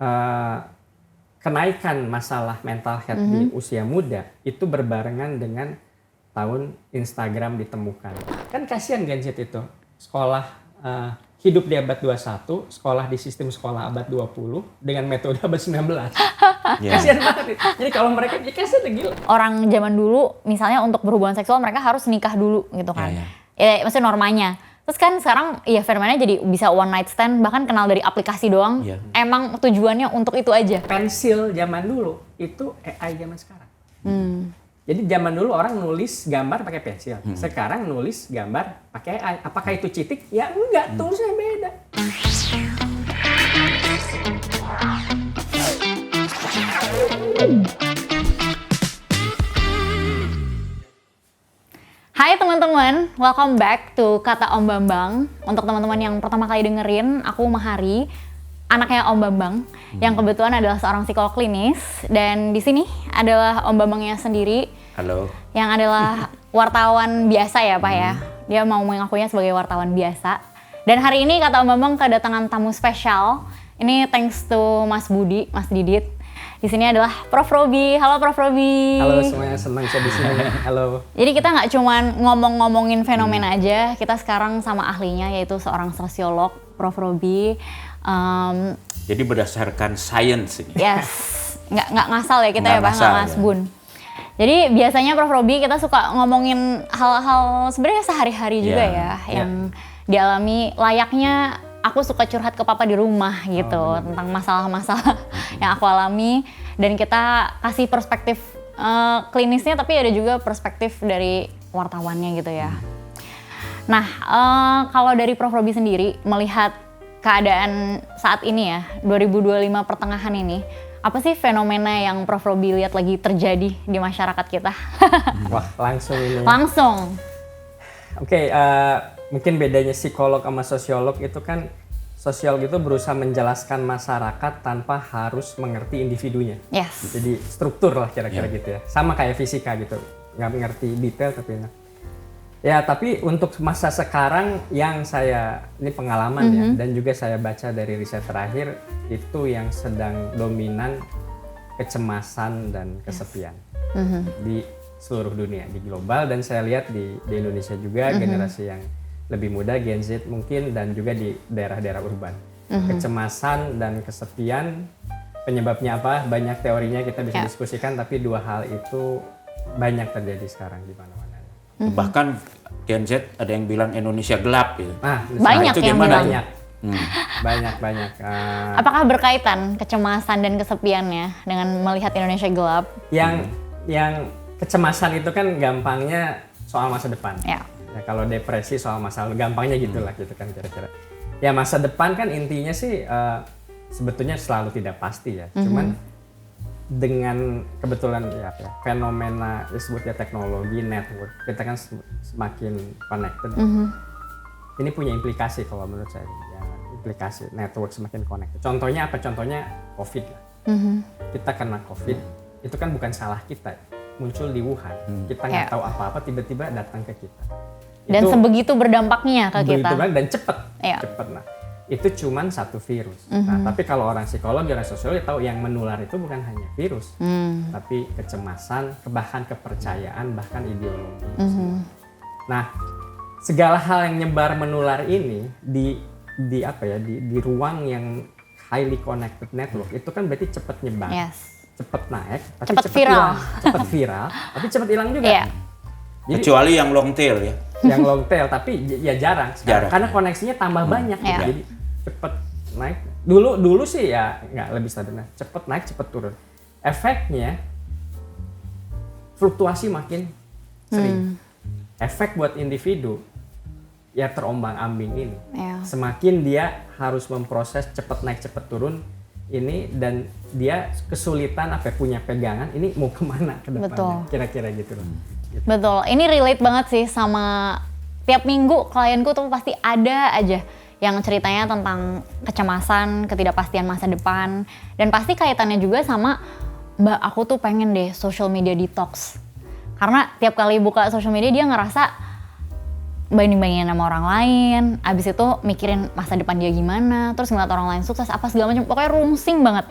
eh, kenaikan masalah mental health di usia muda itu berbarengan dengan tahun Instagram ditemukan. Kan kasihan Gen Z itu, sekolah hidup di abad 21, sekolah di sistem sekolah abad 20 dengan metode abad 19. Kasihan banget. Jadi kalau mereka, ya kasihan gila. Orang zaman dulu misalnya untuk berhubungan seksual mereka harus nikah dulu gitu kan. Ya maksudnya normanya. Terus kan sekarang ya fenomenanya jadi bisa one night stand, bahkan kenal dari aplikasi doang. Emang tujuannya untuk itu aja. Pensil zaman dulu itu AI zaman sekarang. Jadi zaman dulu orang nulis gambar pakai pensil. Sekarang nulis gambar pakai AI. Apakah itu cheating? Ya enggak, tulisnya beda. Hai teman-teman, welcome back to Kata Om Bambang. Untuk teman-teman yang pertama kali dengerin, aku Mahari, anaknya Om Bambang, yang kebetulan adalah seorang psikolog klinis. Dan di sini adalah Om Bambangnya sendiri. Halo. Yang adalah wartawan biasa ya Pak ya. Dia mau mengakuinya sebagai wartawan biasa. Dan hari ini kata Om Bambang kedatangan tamu spesial. Ini thanks to Mas Budi, Mas Didit. Di sini adalah Prof. Robi. Halo Prof. Robi. Halo semuanya, senang saya di sini. Halo. Jadi kita nggak cuman ngomong-ngomongin fenomena aja. Kita sekarang sama ahlinya yaitu seorang sosiolog, Prof. Robi. Jadi berdasarkan sains ini. Yes. Nggak ngasal ya kita Nggak ya Pak, nggak ngasbun. Jadi biasanya Prof. Robi kita suka ngomongin hal-hal sebenarnya sehari-hari juga ya. Yang dialami layaknya aku suka curhat ke papa di rumah gitu. Tentang masalah-masalah yang aku alami. Dan kita kasih perspektif klinisnya tapi ada juga perspektif dari wartawannya gitu ya. Nah kalau dari Prof. Robi sendiri melihat keadaan saat ini ya, 2025 pertengahan ini, apa sih fenomena yang Prof. Robi lihat lagi terjadi di masyarakat kita? Wah, langsung ini. Langsung. Oke, mungkin bedanya psikolog sama sosiolog itu kan sosiolog itu berusaha menjelaskan masyarakat tanpa harus mengerti individunya. Yes. Jadi struktur lah kira-kira gitu ya. Sama kayak fisika gitu, nggak mengerti detail tapi enak. Ya, tapi untuk masa sekarang yang saya, ini pengalaman ya, dan juga saya baca dari riset terakhir, itu yang sedang dominan kecemasan dan kesepian di seluruh dunia, di global, dan saya lihat di Indonesia juga generasi yang lebih muda, Gen Z mungkin, dan juga di daerah-daerah urban. Kecemasan dan kesepian, penyebabnya apa? Banyak teorinya kita bisa diskusikan, tapi dua hal itu banyak terjadi sekarang di mana-mana. Bahkan Gen Z ada yang bilang Indonesia gelap gitu. Banyak itu yang gimana? Banyak. Apakah berkaitan kecemasan dan kesepiannya dengan melihat Indonesia gelap? Yang kecemasan itu kan gampangnya soal masa depan. Ya, kalau depresi soal masa lalu, gampangnya gitulah gitu kan kira-kira. Ya masa depan kan intinya sih sebetulnya selalu tidak pasti ya. Cuman dengan kebetulan ya fenomena disebutnya teknologi network, kita kan semakin connected. Ini punya implikasi kalau menurut saya, ya, implikasi network semakin connected. Contohnya apa? Contohnya COVID lah. Kita kena COVID, itu kan bukan salah kita, muncul di Wuhan. Kita nggak tahu apa-apa, tiba-tiba datang ke kita. Dan itu, sebegitu berdampaknya ke kita. Dan cepet. Nah, itu cuman satu virus. Nah, tapi kalau orang psikologi, orang sosiologi tahu yang menular itu bukan hanya virus, tapi kecemasan, bahkan kepercayaan, bahkan ideologi. Nah, segala hal yang nyebar menular ini di ruang yang highly connected network itu kan berarti cepat nyebar, cepat naik, tapi cepat viral, tapi cepat hilang juga. Jadi, kecuali yang long tail ya. Yang long tail, tapi ya jarang. Karena koneksinya tambah banyak. Jadi cepet naik. Dulu sih ya nggak lebih stabil. Cepet naik, cepet turun. Efeknya fluktuasi makin sering. Efek buat individu ya terombang-ambing ini. Semakin dia harus memproses cepet naik, cepet turun ini, dan dia kesulitan punya pegangan. Ini mau kemana ke depannya? Kira-kira gitu loh. Gitu. Betul. Ini relate banget sih sama tiap minggu klienku tuh pasti ada aja yang ceritanya tentang kecemasan, ketidakpastian masa depan, dan pasti kaitannya juga sama Mbak, aku tuh pengen deh social media detox. Karena tiap kali buka social media dia ngerasa banding-bandingin sama orang lain, abis itu mikirin masa depan dia gimana, terus ngeliat orang lain sukses apa segala macam, pokoknya rungsing banget.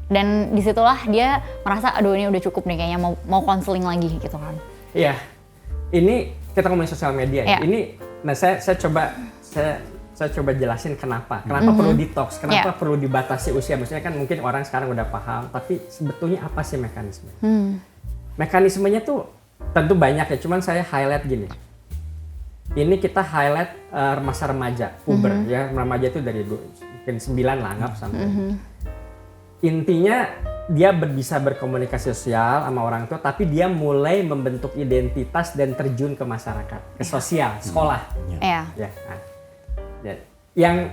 Dan disitulah dia merasa aduh ini udah cukup nih kayaknya mau konseling lagi gitu kan. Iya, ini kita ngomongin sosial media. Ini, nah saya coba jelasin kenapa perlu detox, kenapa perlu dibatasi usia. Maksudnya kan mungkin orang sekarang udah paham, tapi sebetulnya apa sih mekanisme? Mekanismenya tuh tentu banyak ya, cuman saya highlight gini. Ini kita highlight masa remaja, puber ya, remaja itu dari mungkin 9 lah anggap sampai. Intinya dia bisa berkomunikasi sosial sama orang tua, tapi dia mulai membentuk identitas dan terjun ke masyarakat, ke sosial, sekolah. Ya. Nah,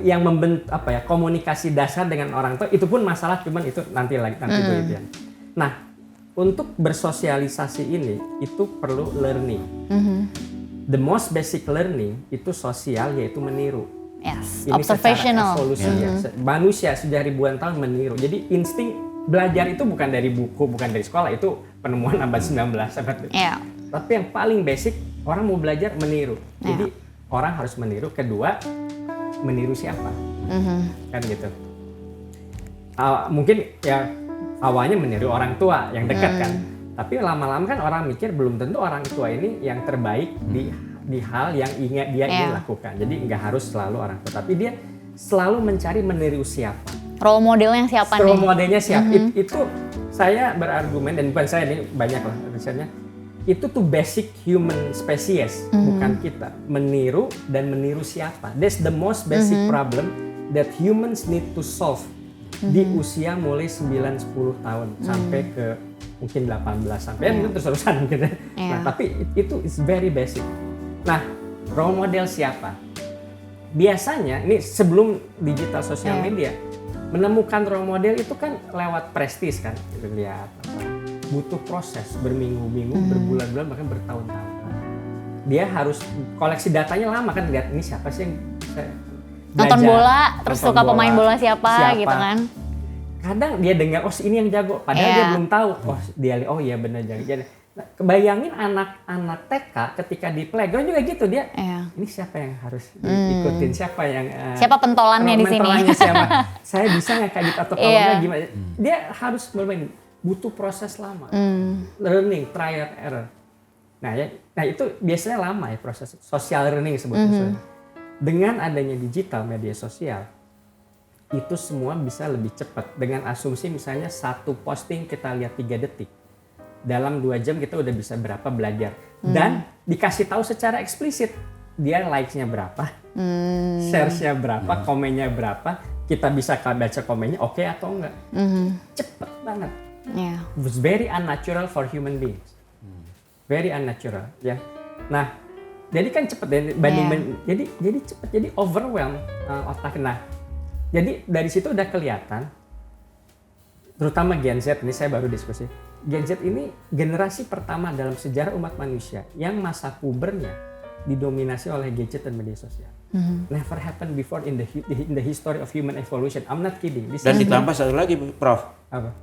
yang membentuk komunikasi dasar dengan orang tua itu pun masalah, cuman itu nanti dulu itu ya. Nah, untuk bersosialisasi ini itu perlu learning. The most basic learning itu sosial, yaitu meniru. Yes, ini observational. Evolusi manusia sudah ribuan tahun meniru. Jadi insting belajar itu bukan dari buku, bukan dari sekolah, itu penemuan abad 19. Tapi yang paling basic, orang mau belajar meniru. Jadi orang harus meniru. Kedua, meniru siapa? Kan gitu. Mungkin ya awalnya meniru orang tua yang dekat kan. Tapi lama-lama kan orang mikir belum tentu orang tua ini yang terbaik di hal yang dia ingin lakukan. Jadi nggak harus selalu orang tua, tapi dia selalu mencari meniru siapa. Role modelnya siapa nih? Role modelnya siapa? Itu saya berargumen, dan bukan saya, ini banyak lah risetnya. Itu tuh basic human species, bukan kita. Meniru dan meniru siapa. That's the most basic problem that humans need to solve di usia mulai 9-10 tahun sampai ke mungkin 18 sampai itu terus-terusan gitu. Nah, tapi itu is very basic. Nah, role model siapa? Biasanya ini sebelum digital sosial media, menemukan role model itu kan lewat prestis kan, gitu, lihat butuh proses berminggu-minggu, berbulan-bulan, bahkan bertahun-tahun. Dia harus koleksi datanya lama kan, lihat ini siapa sih yang nonton bola, terus suka pemain bola siapa gitu kan. Kadang dia dengar, oh ini yang jago, padahal dia belum tahu. Oh iya benar jago. Nah, kebayangin anak-anak TK ketika di playground juga gitu, dia ini siapa yang harus diikutin, siapa yang siapa pentolannya di sini, siapa, saya bisa nggak kayak gitu atau kalau nggak gimana. Dia harus bermain, butuh proses lama, learning, trial error. Nah itu biasanya lama ya, proses social learning sebutnya. Dengan adanya digital media sosial, itu semua bisa lebih cepat. Dengan asumsi misalnya satu posting kita lihat 3 detik. Dalam 2 jam kita udah bisa berapa belajar. Dan dikasih tahu secara eksplisit. Dia likes-nya berapa, share-nya berapa, komennya berapa. Kita bisa baca komennya oke atau enggak. Cepet banget. It's very unnatural for human beings. Very unnatural. Ya. Nah, jadi kan cepet. Jadi cepet. Jadi overwhelm otak. Nah, jadi dari situ udah kelihatan, terutama Gen Z, ini saya baru diskusi. Gen Z ini generasi pertama dalam sejarah umat manusia yang masa pubernya didominasi oleh gadget dan media sosial. Never happened before in the history of human evolution. I'm not kidding. Dan ditambah satu lagi, Prof. Apa?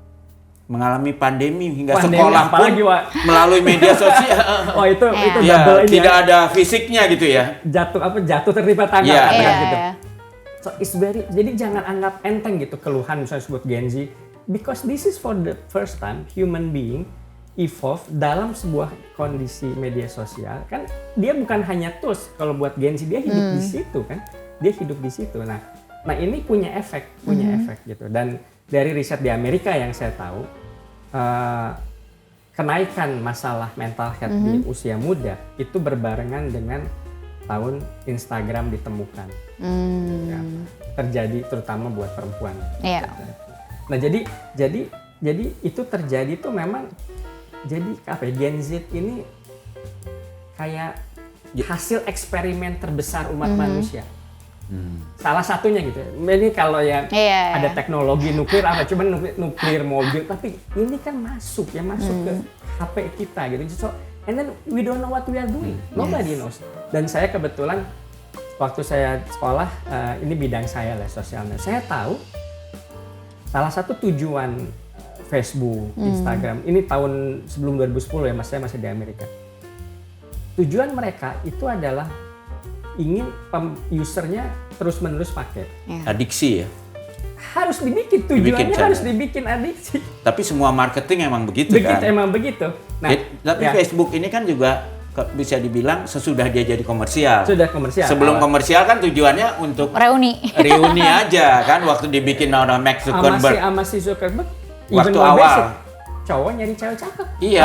Mengalami pandemi hingga sekolah pun melalui media sosial. Oh itu ya, tidak ada fisiknya gitu ya. Jatuh tertimpa tangga gitu. So it's jadi jangan anggap enteng gitu keluhan misalnya sebut Gen Z, because this is for the first time human being evolve dalam sebuah kondisi media sosial. Kan dia bukan hanya tools, kalau buat Gen Z dia hidup di situ kan, dia hidup di situ. Nah ini punya efek gitu. Dan dari riset di Amerika yang saya tahu, kenaikan masalah mental health di usia muda itu berbarengan dengan tahun Instagram ditemukan. Ya, terjadi terutama buat perempuan. Nah jadi itu terjadi tuh memang jadi Gen Z ini kayak hasil eksperimen terbesar umat manusia. Salah satunya gitu. Ini kalau yang ada teknologi nuklir apa, cuman nuklir mobil, tapi ini kan masuk ke HP kita gitu. So, and then we don't know what we are doing. Nobody knows. Dan saya kebetulan waktu saya sekolah, ini bidang saya lah, sosialnya. Saya tahu salah satu tujuan Facebook, Instagram, ini tahun sebelum 2010 ya, saya masih di Amerika. tujuan mereka itu adalah ingin usernya terus-menerus pakai. Adiksi ya. Harus dibikin, tujuannya harus dibikin adiksi. Tapi semua marketing emang begitu kan? Emang begitu. Nah, tapi Facebook ini kan juga bisa dibilang sesudah dia jadi komersial. Sudah komersial. Sebelum komersial kan tujuannya untuk reuni aja kan, waktu dibikin orang Mark Zuckerberg. Sama si Zuckerberg. Waktu awal. Cowok nyari cewek cakep. Iya,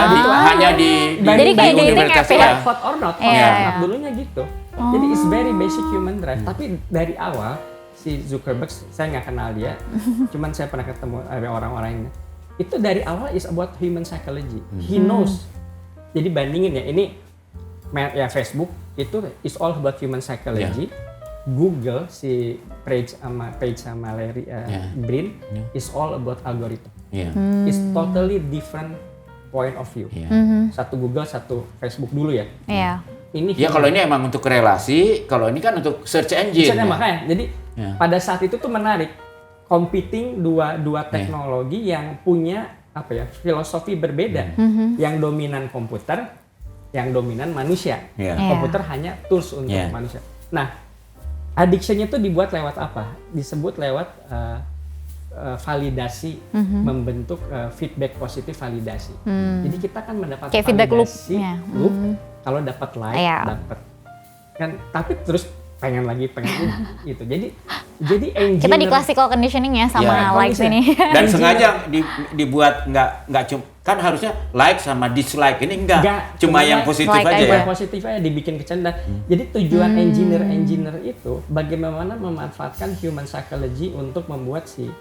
hanya di jadi kayak universitas kayak hot or not. Dulunya gitu. Jadi it's very basic human drive. Tapi dari awal si Zuckerberg, saya nggak kenal dia, cuman saya pernah ketemu orang-orangnya. Itu dari awal is about human psychology. He knows. Jadi bandingin ya, ini ya Facebook itu is all about human psychology. Google si Page sama Larry Brin is all about algorithm. It's totally different point of view. Satu Google, satu Facebook dulu ya. Ini kalau ini emang untuk relasi, kalau ini kan untuk search engine. Makanya, jadi pada saat itu tuh menarik, competing dua teknologi yang punya filosofi berbeda. Yang dominan komputer, yang dominan manusia. Komputer hanya tools untuk manusia. Nah, addiction-nya tuh dibuat lewat apa? Disebut lewat validasi, membentuk feedback positif validasi. Jadi kita kan mendapat kayak validasi loop kalau dapat like, dapat kan, tapi terus pengen lagi gitu. Jadi engineer, kita di classical conditioning ya sama likes ini. Dan sengaja dibuat nggak cuma kan harusnya like sama dislike, ini enggak cuma yang positif like aja ya. Positif aja dibikin kecanda. Jadi tujuan engineer itu bagaimana memanfaatkan human psychology untuk membuat si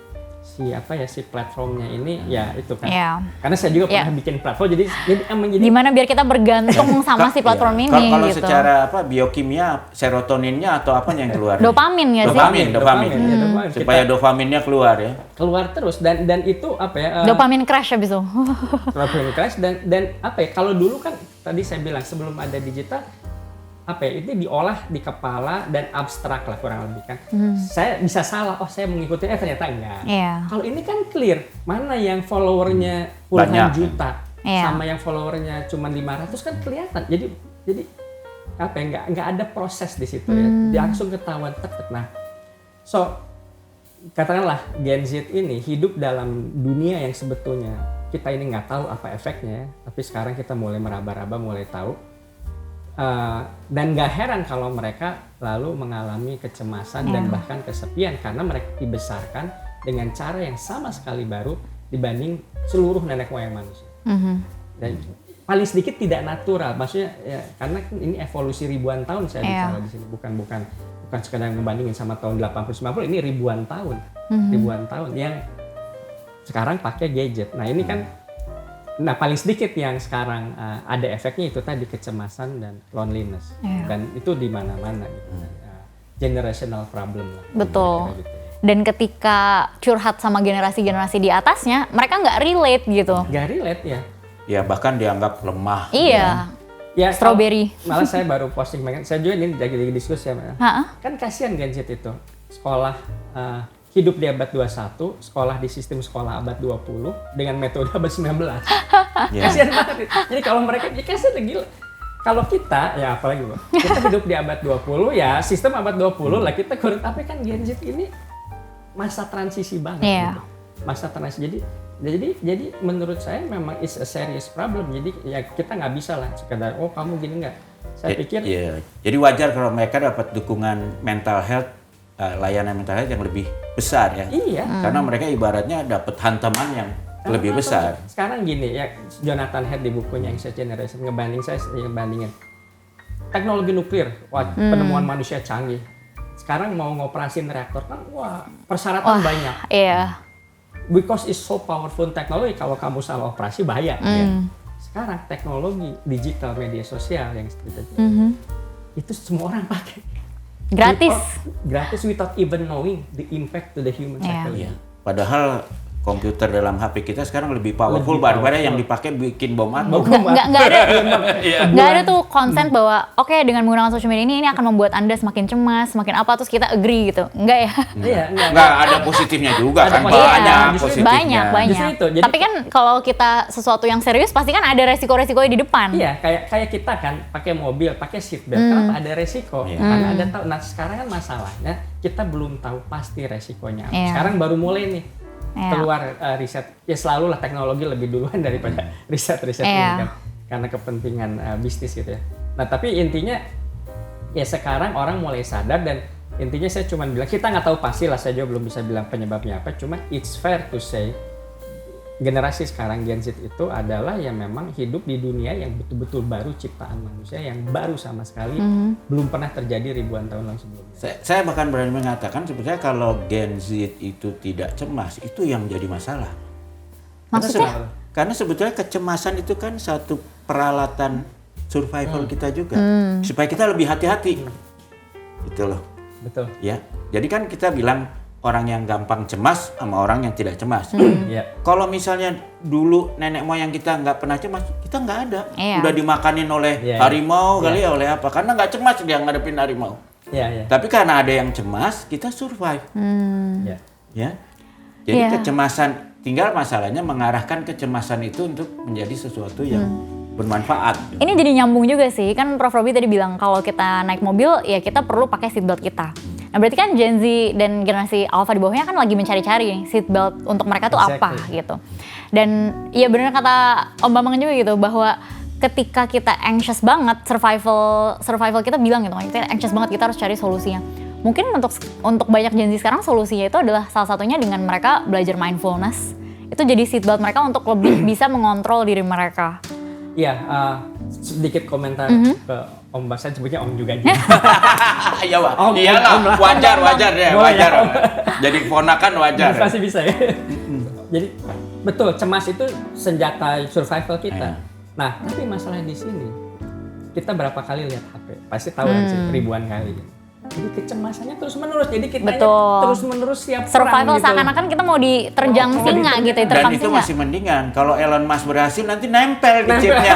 platformnya ini itu kan. Karena saya juga pernah bikin platform, jadi gimana biar kita bergantung sama si platform ini kalau gitu. Secara biokimia, serotoninnya atau apa yang keluar? Dopamin ya sih? Dopamin. Supaya dopaminnya keluar ya. Keluar terus dan itu dopamin crash habis itu. Dopamin crash dan kalau dulu kan tadi saya bilang sebelum ada digital itu diolah di kepala dan abstrak lah kurang lebih kan. Saya bisa salah, saya mengikuti ternyata enggak. Kalau ini kan clear, mana yang followernya puluhan juta sama yang followernya cuma 500 kan kelihatan. Jadi enggak ada proses di situ ya. Langsung ketahuan tek. Nah, katakanlah Gen Z ini hidup dalam dunia yang sebetulnya kita ini nggak tahu apa efeknya, tapi sekarang kita mulai meraba-raba, mulai tahu. Dan gak heran kalau mereka lalu mengalami kecemasan dan bahkan kesepian karena mereka dibesarkan dengan cara yang sama sekali baru dibanding seluruh nenek moyang manusia. Dan paling sedikit tidak natural, maksudnya karena ini evolusi ribuan tahun saya bicara di sini, bukan sekadar membandingin sama tahun 80-90, ini ribuan tahun yang sekarang pakai gadget. Nah ini kan paling sedikit yang sekarang ada efeknya itu tadi kecemasan dan loneliness, dan itu di mana-mana gitu. Generational problem lah. Betul. Gitu. Dan ketika curhat sama generasi-generasi di atasnya, mereka nggak relate gitu. Nggak relate ya. Ya bahkan dianggap lemah. Iya. Ya, strawberry. Malah saya baru posting, saya juga ini lagi diskusi ya. Kan kasihan Gen Z itu sekolah. Hidup di abad 21, sekolah di sistem sekolah abad 20 dengan metode abad 19. Kasihan banget. Jadi kalau mereka, kasihan gila. Kalau kita, ya apalagi kita hidup di abad 20, ya sistem abad 20 lah, kita kurang, tapi kan Gen Z ini masa transisi banget. Gitu. Masa transisi, jadi menurut saya memang it's a serious problem. Jadi ya kita nggak bisa lah sekedar, kamu gini nggak. Saya pikir. Jadi wajar kalau mereka dapat dukungan mental health, layanan mental health yang lebih besar ya. Karena mereka ibaratnya dapat hantaman yang lebih besar. Sekarang gini ya, Jonathan Haidt di bukunya Anxious Generation ngebandingin teknologi nuklir, penemuan manusia canggih. Sekarang mau ngoperasin reaktor kan, persyaratan banyak. Because it's so powerful teknologi, kalau kamu salah operasi bahaya. Sekarang teknologi digital, media sosial yang itu semua orang pakai. Gratis without even knowing the impact to the human psychology. Padahal komputer dalam HP kita sekarang lebih powerful daripada yang dipakai bikin bom atom. Nggak ada tuh konsen bahwa oke, dengan menggunakan social media ini akan membuat Anda semakin cemas, semakin apa, terus kita agree gitu. Enggak ya? Iya, Nggak ada positifnya juga kan, banyak positifnya. Banyak. Justru itu, jadi tapi kan kalau kita sesuatu yang serius pasti kan ada resiko-resikonya di depan. Iya, kayak kita kan pakai mobil, pakai seatbelt, kenapa ada resiko? Karena ada tahu. Nah, sekarang kan masalahnya kita belum tahu pasti resikonya. Sekarang baru mulai nih keluar riset. Ya selalu lah teknologi lebih duluan daripada riset-riset ini kan, karena kepentingan bisnis gitu ya. Nah, tapi intinya ya sekarang orang mulai sadar, dan intinya saya cuma bilang, kita nggak tahu pasti lah, saya juga belum bisa bilang penyebabnya apa, cuma it's fair to say generasi sekarang Gen Z itu adalah yang memang hidup di dunia yang betul-betul baru, ciptaan manusia yang baru sama sekali, belum pernah terjadi ribuan tahun yang sebelumnya. Saya bahkan berani mengatakan sebetulnya kalau Gen Z itu tidak cemas, itu yang jadi masalah. Maksudnya? Karena sebetulnya kecemasan itu kan satu peralatan survival kita juga, supaya kita lebih hati-hati. Gitu loh. Betul. Ya, jadi kan kita bilang orang yang gampang cemas sama orang yang tidak cemas. Kalau misalnya dulu nenek moyang kita nggak pernah cemas, kita nggak ada. Udah dimakanin oleh harimau kali ya, oleh apa? Karena nggak cemas dia ngadepin harimau. Tapi karena ada yang cemas, kita survive. Ya. Jadi kecemasan, tinggal masalahnya mengarahkan kecemasan itu untuk menjadi sesuatu yang bermanfaat. Ini jadi nyambung juga sih, kan Prof. Robi tadi bilang kalau kita naik mobil ya kita perlu pakai seatbelt kita. Nah, berarti kan Gen Z dan generasi Alpha di bawahnya kan lagi mencari-cari seatbelt untuk mereka tuh apa gitu. Dan ya benar kata Om Bambang juga gitu, bahwa ketika kita anxious banget, survival kita bilang gitu, kita anxious banget, kita harus cari solusinya. Mungkin untuk banyak Gen Z sekarang solusinya itu adalah salah satunya dengan mereka belajar mindfulness. Itu jadi seatbelt mereka untuk lebih bisa mengontrol diri mereka. Iya, sedikit komentar ke Om Bas, saya sebutnya Om juga. Iya, Pak. Iyalah, wajar deh, wajar. Jadi ponakan wajar. Pasti bisa ya. Jadi betul, cemas itu senjata survival kita. Nah, tapi masalah di sini, kita berapa kali lihat HP? Pasti tahu kan sih, ribuan kali. Jadi kecemasannya terus menerus, jadi kita terus menerus siap survival gitu. Seakan-akan kita mau diterjang singa gitu, dan itu masih mendingan kalau Elon Musk berhasil nanti nempel di chipnya.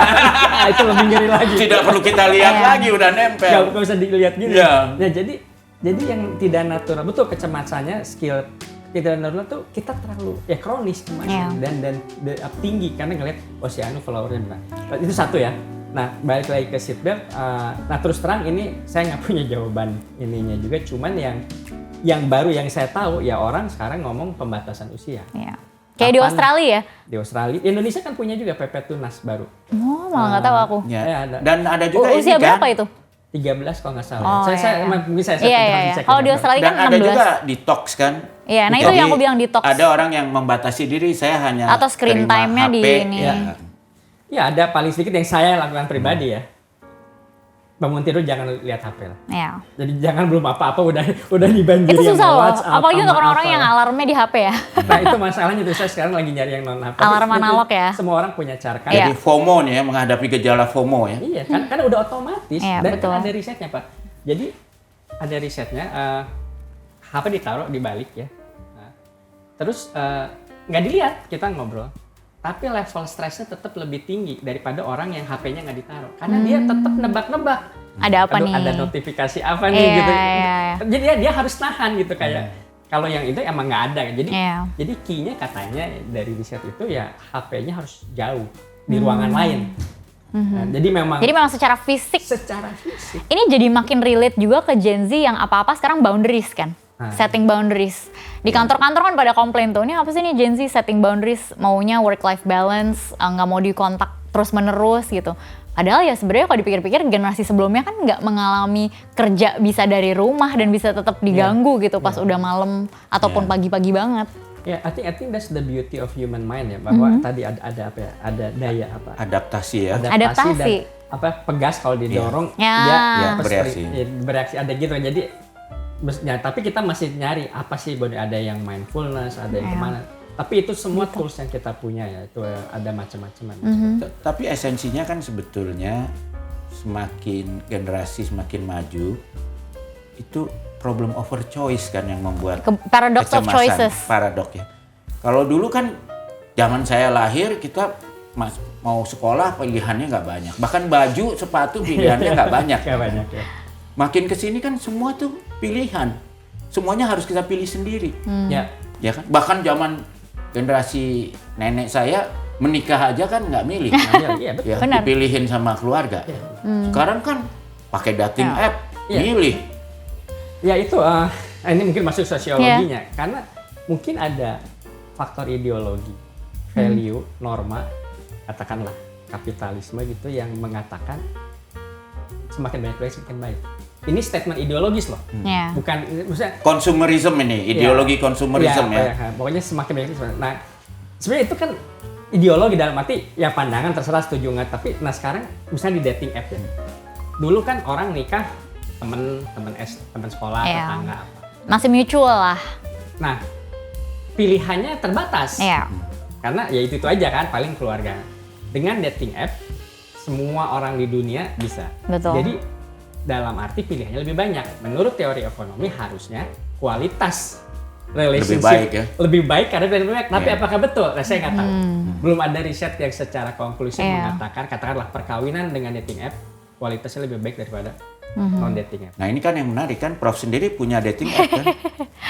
Itu lebih ngeri lagi. Tidak perlu kita lihat lagi, udah nempel. Gak usah dilihat gitu. Nah, jadi yang tidak natural, betul kecemasannya, skill tidak natural tuh kita terlalu kronis dan tinggi karena ngeliat si Anu followernya benar. Itu satu ya. Nah, balik lagi ke seatbelt. Nah, terus terang ini saya nggak punya jawaban ininya juga. Cuman yang baru yang saya tahu ya, orang sekarang ngomong pembatasan usia. Kayak di Australia ya? Di Australia. Indonesia kan punya juga PP Tunas baru. Oh, malah nggak tahu aku. Ada. Dan ada juga usia ini berapa kan? itu? 13 kalau nggak salah. Mungkin saya cek. Kalau di Australia dan kan 16. ada juga detox kan? Iya, nah itu yang aku bilang detox. Ada orang yang membatasi diri, saya hanya atau screen time-nya di ini. Ya ada paling sedikit yang saya lakukan pribadi ya. Bangun tidur jangan lihat HP lah. Jadi jangan belum apa-apa udah dibanjiri itu susah loh. WhatsApp. Apalagi untuk orang-orang yang alarmnya di HP ya. Nah itu masalahnya tuh, saya sekarang lagi nyari yang non HP. Alarm analog ya. Semua orang punya cara kan. Jadi FOMO nih ya, menghadapi gejala FOMO ya. Iya kan udah otomatis dan betul. kan ada risetnya Pak. Jadi ada risetnya, HP ditaruh di balik ya. Nah, terus nggak dilihat, kita ngobrol. Tapi level stresnya tetap lebih tinggi daripada orang yang HP-nya nggak ditaruh. Karena dia tetap nebak-nebak. Ada apa nih? Ada notifikasi apa nih gitu. Jadi dia harus nahan gitu kayak. Kalau yang itu emang nggak ada. Jadi key-nya katanya dari riset itu ya HP-nya harus jauh di ruangan lain. Nah, jadi memang secara fisik. Secara fisik. Ini jadi makin relate juga ke Gen Z yang apa-apa sekarang boundaries kan. Setting boundaries. Di kantor-kantor kan pada komplain tuh, ini apa sih nih Gen Z setting boundaries, maunya work-life balance, nggak mau dikontak terus-menerus gitu. Padahal ya sebenarnya kalau dipikir-pikir generasi sebelumnya kan nggak mengalami kerja bisa dari rumah dan bisa tetap diganggu gitu pas udah malam ataupun pagi-pagi banget. Ya, I think that's the beauty of human mind ya, bahwa tadi ada apa ya, ada daya apa? Adaptasi ya. Adaptasi. Dan pegas kalau didorong bereaksi ada gitu. Jadi tapi kita masih nyari apa sih, ada yang mindfulness, ada yang kemana. Tapi itu semua tools yang kita punya ya, itu ada macam-macam. Tapi esensinya kan sebetulnya semakin generasi semakin maju, itu problem over choice kan yang membuat paradox of choices. Paradox ya. Kalau dulu kan zaman saya lahir kita mau sekolah pilihannya nggak banyak. Bahkan baju, sepatu pilihannya nggak banyak. Nggak banyak ya. Makin kesini kan semua tuh pilihan. Semuanya harus kita pilih sendiri. Ya kan? Bahkan zaman generasi nenek saya menikah aja kan nggak milih. Iya, Ya, dipilihin sama keluarga. Sekarang kan pakai dating app, milih. Ya itu, ini mungkin masuk sosiologinya. Karena mungkin ada faktor ideologi, value, norma, katakanlah kapitalisme gitu yang mengatakan semakin banyak baik semakin baik. Ini statement ideologis loh, bukan maksudnya konsumerisme ini, ideologi konsumerisme ya. Pokoknya semakin banyak. Nah, sebenarnya itu kan ideologi dalam arti ya pandangan terserah setuju nggak. Tapi nah sekarang misalnya di dating app ya, dulu kan orang nikah temen sekolah, tetangga apa. Masih mutual lah. Nah, pilihannya terbatas. Karena ya itu aja kan, paling keluarga. Dengan dating app, semua orang di dunia bisa. Betul. Jadi dalam arti pilihannya lebih banyak. Menurut teori ekonomi harusnya kualitas relationship lebih baik karena lebih banyak. Tapi apakah betul? Nah, saya nggak tahu. Belum ada riset yang secara konklusif mengatakan, katakanlah perkawinan dengan dating app kualitasnya lebih baik daripada non dating app. Nah ini kan yang menarik kan, Prof sendiri punya dating app kan?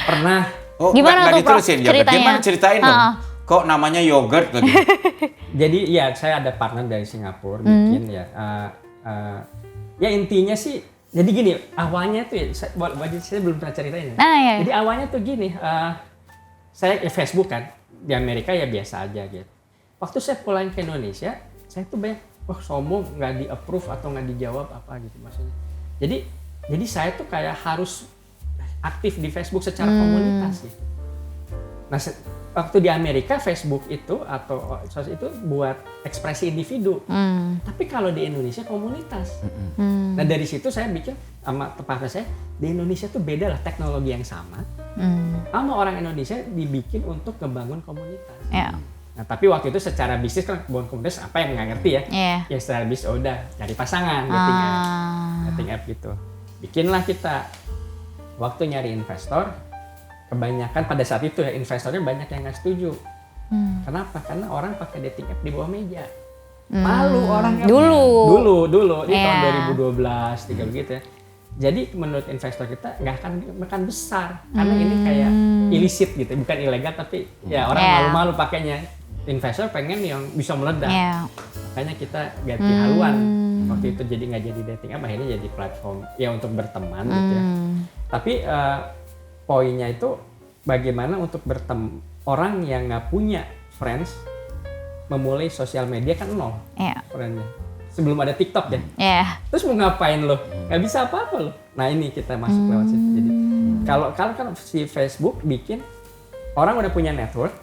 Pernah. Oh, gimana tuh Prof ceritanya? Gimana ceritain dong? Kok namanya yogurt lagi? Jadi ya saya ada partner dari Singapura bikin ya. Ya intinya sih, jadi gini awalnya tuh ya, saya belum pernah ceritain. Jadi awalnya tuh gini, saya Facebook kan di Amerika ya biasa aja gitu. Waktu saya pulang ke Indonesia, saya tuh banyak sombong nggak di approve atau nggak dijawab apa gitu maksudnya. Jadi saya tuh kayak harus aktif di Facebook secara komunitas gitu. Nah waktu di Amerika Facebook itu atau sosial itu buat ekspresi individu, tapi kalau di Indonesia komunitas. Nah dari situ saya bikin sama partner saya, di Indonesia tuh beda lah teknologi yang sama, sama orang Indonesia dibikin untuk ngebangun komunitas. Nah tapi waktu itu secara bisnis kan bangun komunitas apa yang nggak ngerti ya, ya secara bisnis udah cari pasangan, dating app gitu. Bikinlah kita, waktu nyari investor. Kebanyakan pada saat itu ya investornya banyak yang nggak setuju. Kenapa? Karena orang pakai dating app di bawah meja. Malu orang dulu ini tahun 2012 3 gitu ya. Jadi menurut investor kita nggak akan makan besar karena ini kayak illicit gitu, bukan ilegal tapi ya orang malu-malu pakainya. Investor pengen yang bisa meledak. Makanya kita ganti haluan. Waktu itu jadi nggak jadi dating app, akhirnya jadi platform ya untuk berteman gitu ya. Tapi poinnya itu bagaimana untuk bertemu orang yang nggak punya friends memulai sosial media kan nol friendnya sebelum ada TikTok ya. Terus mau ngapain lo? Nggak bisa apa-apa lo. Nah ini kita masuk lewat situ. Jadi kalau kan si Facebook bikin orang udah punya network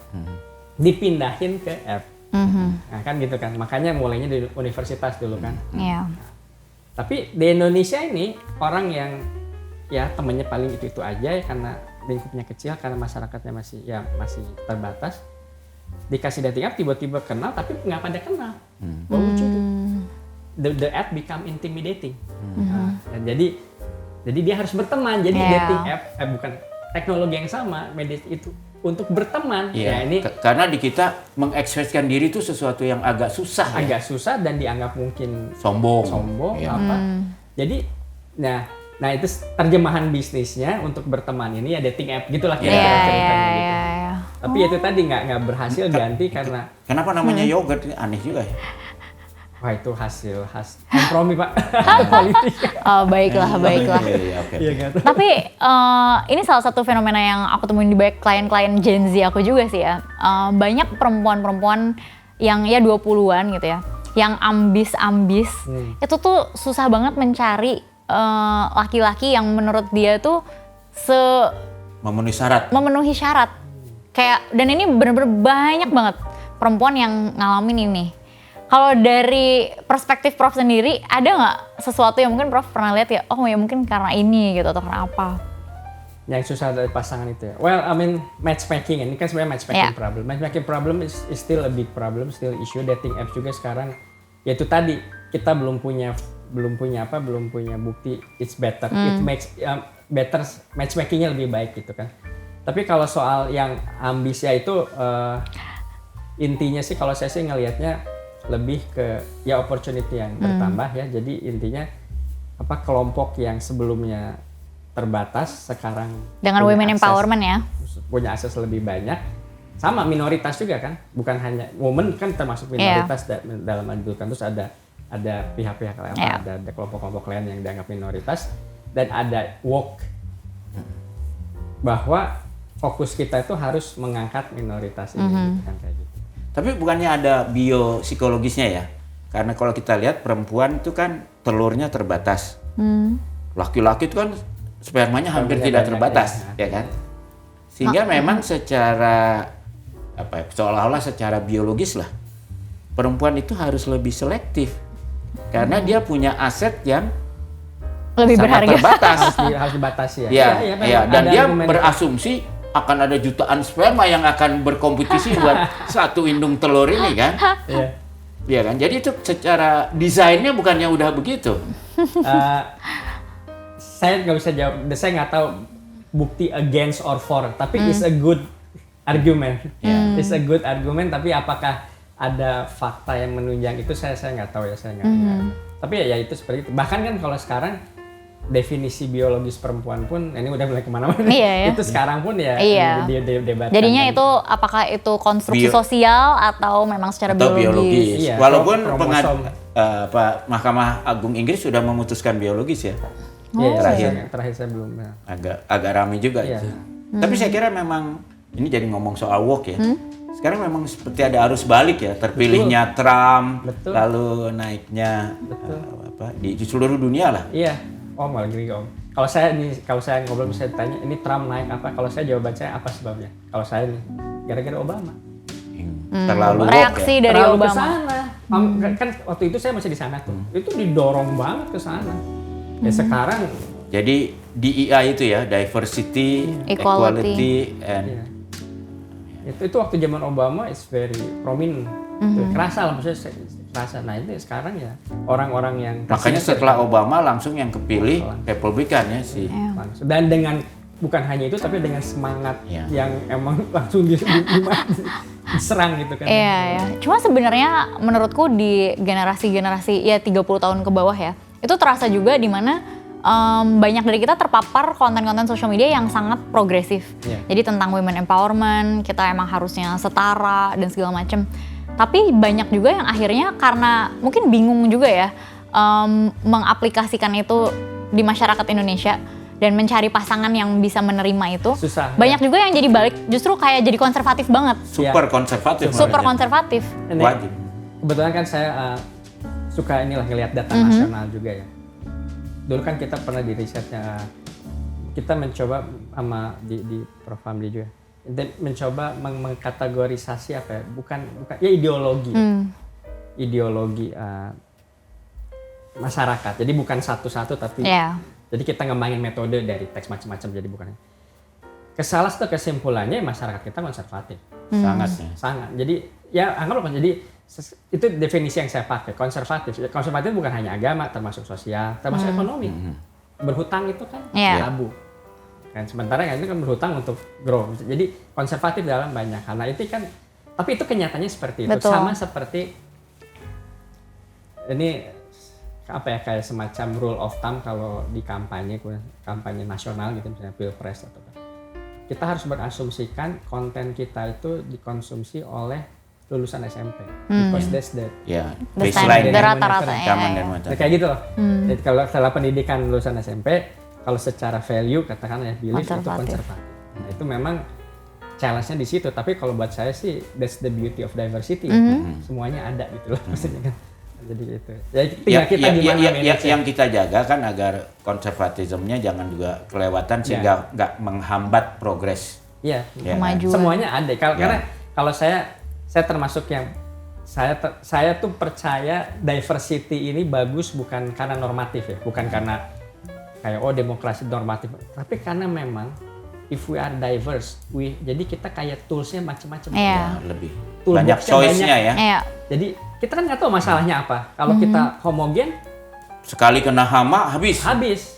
dipindahin ke app. Nah kan gitu kan. Makanya mulainya di universitas dulu kan. Nah, tapi di Indonesia ini orang yang ya temennya paling itu aja ya, karena lingkupnya kecil, karena masyarakatnya masih terbatas, dikasih dating app tiba-tiba kenal tapi nggak pada kenal. Lucu tuh. The app become intimidating. Nah, jadi dia harus berteman. Jadi dating app bukan teknologi yang sama, media itu untuk berteman. Ya ini karena di kita mengekspresikan diri itu sesuatu yang agak susah. Agak susah dan dianggap mungkin sombong apa. Jadi Nah itu terjemahan bisnisnya untuk berteman ini ya dating app gitulah kira-kira ceritanya gitu. Tapi itu tadi nggak berhasil ganti karena. Kenapa namanya yogurt? Aneh juga ya. Wah itu hasil kompromi Pak. Politik. Baiklah. Tapi ini salah satu fenomena yang aku temuin di banyak klien-klien Gen Z aku juga sih ya. Banyak perempuan-perempuan yang ya 20-an gitu ya, yang ambis itu tuh susah banget mencari laki-laki yang menurut dia tuh memenuhi syarat. Kayak dan ini benar-benar banyak banget perempuan yang ngalamin ini. Kalau dari perspektif Prof sendiri, ada nggak sesuatu yang mungkin Prof pernah lihat ya? Oh ya mungkin karena ini gitu atau karena apa? Yang susah dari pasangan itu ya. Well, I mean matchmaking ini kan sebenarnya matchmaking problem. Matchmaking problem is still a big problem, still issue. Dating apps juga sekarang. Yaitu tadi kita belum punya bukti it's better. It makes better, matchmakingnya lebih baik gitu kan. Tapi kalau soal yang ambisi itu intinya sih kalau saya sih ngelihatnya lebih ke ya opportunity yang bertambah ya. Jadi intinya kelompok yang sebelumnya terbatas sekarang dengan women empowerment ya. Punya akses lebih banyak. Sama minoritas juga kan, bukan hanya women kan termasuk minoritas dalam menentukan, terus ada pihak-pihak lain, ada kelompok-kelompok lain yang dianggap minoritas, dan ada woke bahwa fokus kita itu harus mengangkat minoritas ini gitu kan, kayak gitu. Tapi bukannya ada biopsikologisnya ya? Karena kalau kita lihat perempuan itu kan telurnya terbatas, laki-laki itu kan spermanya hampir tidak terbatas, ya kan? Sehingga memang secara seolah-olah secara biologis lah perempuan itu harus lebih selektif karena dia punya aset yang lebih berharga, terbatas, harus dibatasi ya. Iya, dan dia berasumsi akan ada jutaan sperma yang akan berkompetisi buat satu indung telur ini kan? Iya kan? Jadi itu secara desainnya bukannya udah begitu? Saya nggak bisa jawab. Saya nggak tahu bukti against or for, tapi it's a good argument. It's a good argument. Tapi apakah ada fakta yang menunjang itu? Saya nggak tahu ya. Saya nggak. Tapi ya itu seperti itu. Bahkan kan kalau sekarang definisi biologis perempuan pun ini udah mulai kemana-mana. Iya, ya. Itu sekarang pun ya debatkan. Jadinya itu apakah itu konstruksi sosial atau memang secara biologis? Iya, walaupun Mahkamah Agung Inggris sudah memutuskan biologis ya. Terakhir saya belum. Ya. Agak ramai juga. Iya. Tapi saya kira memang ini jadi ngomong soal woke ya. Sekarang memang seperti ada arus balik ya. Terpilihnya Trump, lalu naiknya di seluruh dunia lah. Iya. Om lagi Om. Kalau saya ngobrol saya tanya ini Trump naik apa? Kalau saya jawaban saya apa sebabnya? Kalau saya nih gara-gara Obama. Terlalu reaksi dari terlalu Obama. Kesana. Kan waktu itu saya masih di sana tuh. Itu didorong banget ke sana. Ya sekarang jadi DEI itu ya, diversity, equality and itu waktu zaman Obama is very prominent. Kerasa lah maksudnya kerasa. Nah itu sekarang ya orang-orang yang makanya setelah Obama langsung yang kepilih Republikan ya sih. Dan dengan bukan hanya itu tapi dengan semangat yang emang langsung diserang gitu kan. Iya ya. Cuma sebenarnya menurutku di generasi-generasi ya 30 tahun ke bawah ya, itu terasa juga di mana banyak dari kita terpapar konten-konten sosial media yang sangat progresif. Jadi tentang women empowerment, kita emang harusnya setara dan segala macam. Tapi banyak juga yang akhirnya karena mungkin bingung juga ya mengaplikasikan itu di masyarakat Indonesia dan mencari pasangan yang bisa menerima itu. Susah. Banyak juga yang jadi balik justru kayak jadi konservatif banget. Super konservatif. Super konservatif. Wajib. Kebetulan kan saya suka ngelihat data nasional juga ya. Dulu kan kita pernah di risetnya kita mencoba sama di Prof Hamdi juga. Mencoba mengkategorisasi apa ya? Bukan ya ideologi masyarakat. Jadi bukan satu-satu tapi jadi kita ngembangin metode dari teks macam-macam jadi bukan. Salah satu kesimpulannya masyarakat kita konservatif. Sangat. Jadi ya anggaplah jadi itu definisi yang saya pakai, konservatif. Konservatif bukan hanya agama, termasuk sosial, termasuk ekonomi. Berhutang itu kan tabu. Kan sementara kan itu kan berhutang untuk grow. Jadi konservatif dalam banyak hal. Nah, itu kan tapi itu kenyataannya seperti itu. Betul. Sama seperti ini apa ya kayak semacam rule of thumb kalau di kampanye nasional gitu misalnya Pilpres atau apa. Kita harus berasumsikan konten kita itu dikonsumsi oleh lulusan SMP. Because that's the baseline rata-rata kayak gitu loh. Jadi kalau setelah pendidikan lulusan SMP, kalau secara value katakan ya belief itu konservatif. Nah, itu memang challenge-nya di situ. Tapi kalau buat saya sih that's the beauty of diversity. Semuanya ada gitu loh maksudnya kan. Jadi itu. Yang kita jaga kan agar konservatismenya jangan juga kelewatan sehingga nggak menghambat progres. Iya. Kemajuan. Semuanya ada. Karena kalau saya termasuk yang saya tuh percaya diversity ini bagus bukan karena normatif ya, bukan karena kayak demokrasi normatif, tapi karena memang if we are diverse, jadi kita kayak toolsnya macam-macam. Lebih banyak choice-nya ya. Jadi kita kan nggak tahu masalahnya apa. Kalau kita homogen, sekali kena hama habis.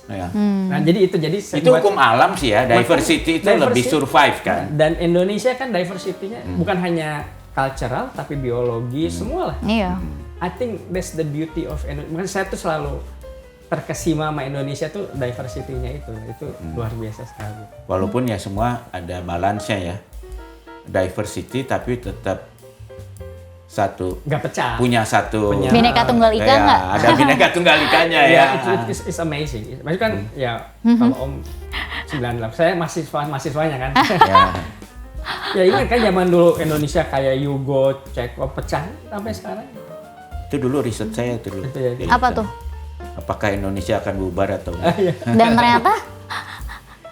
Ya. Nah, jadi itu hukum alam sih ya, diversity itu lebih survive kan. Dan Indonesia kan diversity-nya bukan hanya cultural tapi biologi semua lah. Iya. I think that's the beauty of Indonesia. Makanya saya tuh selalu terkesima sama Indonesia tuh diversity-nya itu luar biasa sekali. Walaupun ya semua ada balance-nya ya. Diversity tapi tetap nggak pecah. Punya satu Bineka Tunggal Ika nggak? Ada Bineka Tunggal Ikanya ya. It's amazing. Maksudnya kan ya kalau Om 98, saya mahasiswanya kan. Ya ingat kan zaman dulu Indonesia kayak Yugo, Ceko pecah sampai sekarang. Itu dulu riset saya itu dulu. Apa tuh? Apakah Indonesia akan bubar atau enggak? Dan ternyata?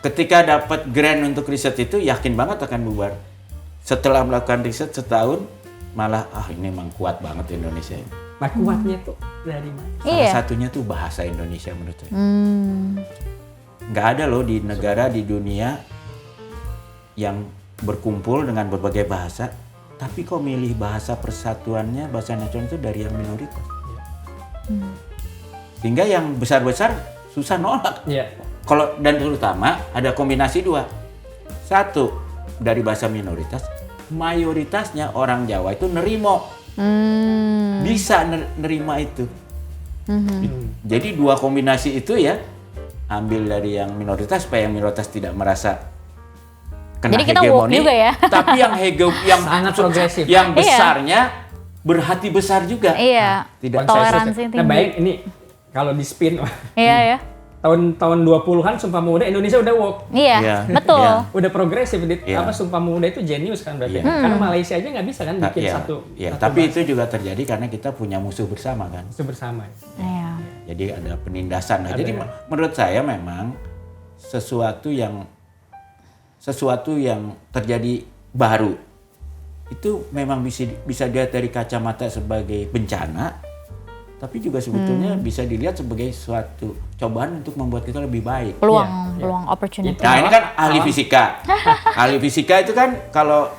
Ketika dapat grant untuk riset itu yakin banget akan bubar. Setelah melakukan riset setahun malah ini emang kuat banget Indonesia. Nah kuatnya tuh dari mana? Salah satunya tuh bahasa Indonesia menurut saya. Nggak ada loh di negara di dunia yang berkumpul dengan berbagai bahasa, tapi kok milih bahasa persatuannya, bahasa nasional itu dari yang minoritas. Sehingga yang besar-besar susah nolak. Kalau dan terutama ada kombinasi dua. Satu, dari bahasa minoritas, mayoritasnya orang Jawa itu nerimo, bisa nerima itu. Jadi dua kombinasi itu ya, ambil dari yang minoritas supaya yang minoritas tidak merasa kena jadi kita hegemoni, juga ya. tapi yang sangat progresif, yang besarnya berhati besar juga. Iya. Tidak toleransi tinggi. Nah baik ini kalau di spin, iya. Tahun 20-an Sumpah Pemuda Indonesia udah woke. Iya, betul. Udah progresif. Sumpah Pemuda itu jenius kan berarti. Karena Malaysia aja nggak bisa kan bikin satu tapi itu juga terjadi karena kita punya musuh bersama kan. Musuh bersama. Iya. Jadi ada penindasan. Jadi menurut saya memang sesuatu yang terjadi baru itu memang bisa dilihat dari kacamata sebagai bencana. Tapi juga sebetulnya bisa dilihat sebagai suatu cobaan untuk membuat kita lebih baik. Peluang opportunity. Nah ini kan ahli fisika. Ahli fisika itu kan kalau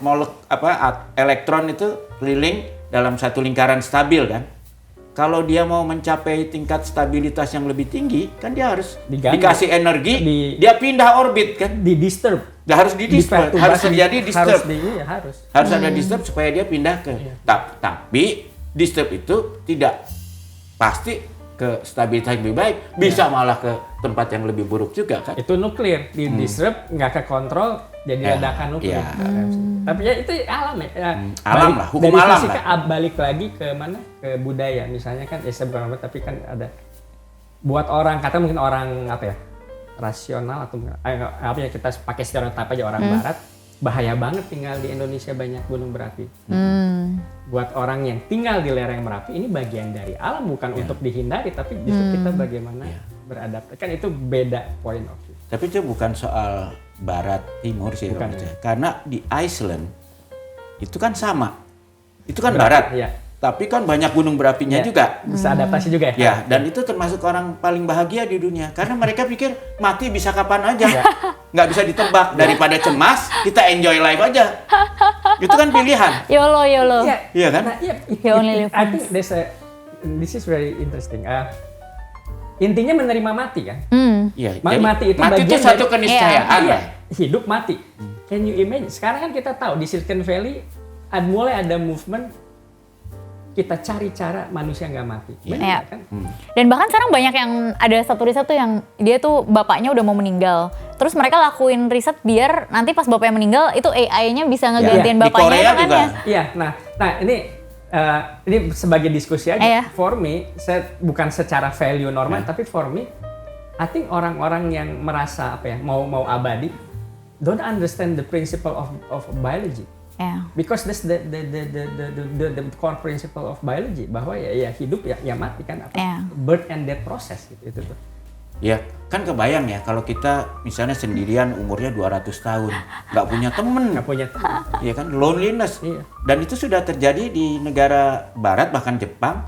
elektron itu keliling dalam satu lingkaran stabil kan. Kalau dia mau mencapai tingkat stabilitas yang lebih tinggi, kan dia harus dikasih energi, dia pindah orbit kan. Di-disturb. Harus di-disturb, harus terjadi disturb. Harus ada disturb supaya dia pindah ke. Tapi disturb itu tidak pasti ke stabilitas yang lebih baik, bisa malah ke tempat yang lebih buruk juga kan. Itu nuklir, di disrupt nggak ke kontrol jadi ledakan nuklir. Tapi ya itu alam ya. Alam lah, hukum alam fisika, lah. Balik lagi ke mana? Ke budaya misalnya kan, saya bukan tapi kan ada buat orang, kata mungkin orang rasional atau kita pakai stereotip aja orang barat, bahaya banget tinggal di Indonesia banyak gunung berapi. Buat orang yang tinggal di lereng Merapi, ini bagian dari alam, bukan untuk dihindari, tapi justru kita bagaimana beradaptasi. Kan itu beda point of view. Tapi itu bukan soal barat timur sih, karena di Iceland itu kan sama, itu kan barat, tapi kan banyak gunung berapinya juga. Bisa adaptasi juga ya. Ya, dan itu termasuk orang paling bahagia di dunia, karena mereka pikir mati bisa kapan aja, nggak bisa ditebak. Daripada cemas, kita enjoy life aja. Itu kan pilihan. YOLO. Iya kan? Nah, I think this is very interesting. Intinya menerima mati kan? Iya. Mati itu satu keniscayaan. Hidup mati. Can you imagine? Sekarang kan kita tahu di Silicon Valley mulai ada movement kita cari cara manusia nggak mati. Benar kan? Dan bahkan sekarang banyak yang ada satu riset tuh yang dia tuh bapaknya udah mau meninggal. Terus mereka lakuin riset biar nanti pas bapaknya meninggal itu AI-nya bisa ngegantiin bapaknya itu kan ya. Iya, nah ini sebagai diskusi aja. For me, saya bukan secara value normal, tapi for me, I think orang-orang yang merasa mau abadi don't understand the principle of biology. Because that's the core principle of biology, bahwa ya hidup ya mati kan, birth and death process gitu itu tuh. Ya, kan kebayang ya kalau kita misalnya sendirian umurnya 200 tahun, nggak punya temen. Iya kan, loneliness. Dan itu sudah terjadi di negara barat, bahkan Jepang,